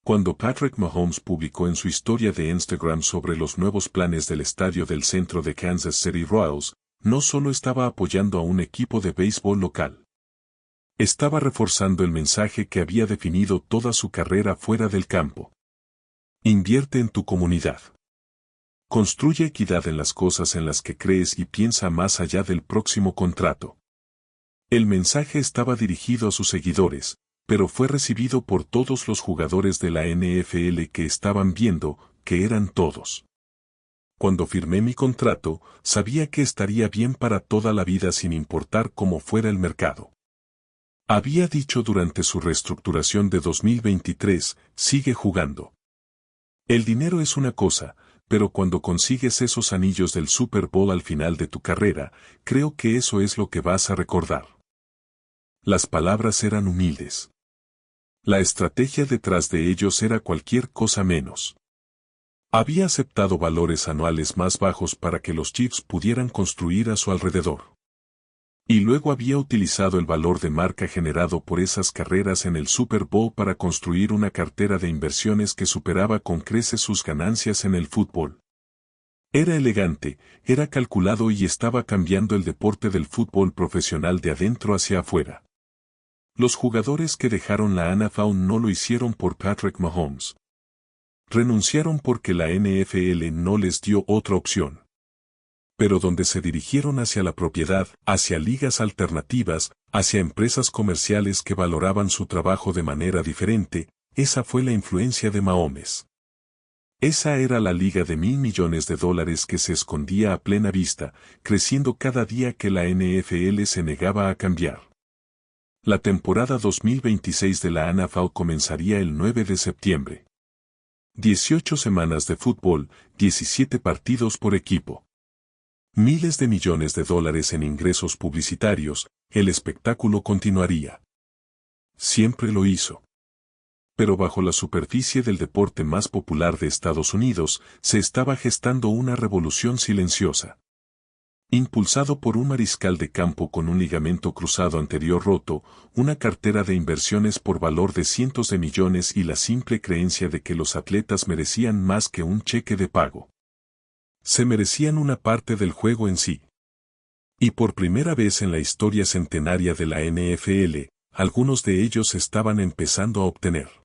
Cuando Patrick Mahomes publicó en su historia de Instagram sobre los nuevos planes del estadio del centro de Kansas City Royals, no solo estaba apoyando a un equipo de béisbol local. Estaba reforzando el mensaje que había definido toda su carrera fuera del campo. Invierte en tu comunidad. Construye equidad en las cosas en las que crees y piensa más allá del próximo contrato. El mensaje estaba dirigido a sus seguidores, pero fue recibido por todos los jugadores de la NFL que estaban viendo, que eran todos. Cuando firmé mi contrato, sabía que estaría bien para toda la vida sin importar cómo fuera el mercado. Había dicho durante su reestructuración de 2023, sigue jugando. El dinero es una cosa, pero cuando consigues esos anillos del Super Bowl al final de tu carrera, creo que eso es lo que vas a recordar. Las palabras eran humildes. La estrategia detrás de ellos era cualquier cosa menos. Había aceptado valores anuales más bajos para que los Chiefs pudieran construir a su alrededor. Y luego había utilizado el valor de marca generado por esas carreras en el Super Bowl para construir una cartera de inversiones que superaba con creces sus ganancias en el fútbol. Era elegante, era calculado y estaba cambiando el deporte del fútbol profesional de adentro hacia afuera. Los jugadores que dejaron la NFL no lo hicieron por Patrick Mahomes. Renunciaron porque la NFL no les dio otra opción. Pero donde se dirigieron hacia la propiedad, hacia ligas alternativas, hacia empresas comerciales que valoraban su trabajo de manera diferente, esa fue la influencia de Mahomes. Esa era la liga de $1.000 millones que se escondía a plena vista, creciendo cada día que la NFL se negaba a cambiar. La temporada 2026 de la NFL comenzaría el 9 de septiembre. 18 semanas de fútbol, 17 partidos por equipo. Miles de millones de dólares en ingresos publicitarios, el espectáculo continuaría. Siempre lo hizo. Pero bajo la superficie del deporte más popular de Estados Unidos, se estaba gestando una revolución silenciosa. Impulsado por un mariscal de campo con un ligamento cruzado anterior roto, una cartera de inversiones por valor de cientos de millones y la simple creencia de que los atletas merecían más que un cheque de pago. Se merecían una parte del juego en sí. Y por primera vez en la historia centenaria de la NFL, algunos de ellos estaban empezando a obtener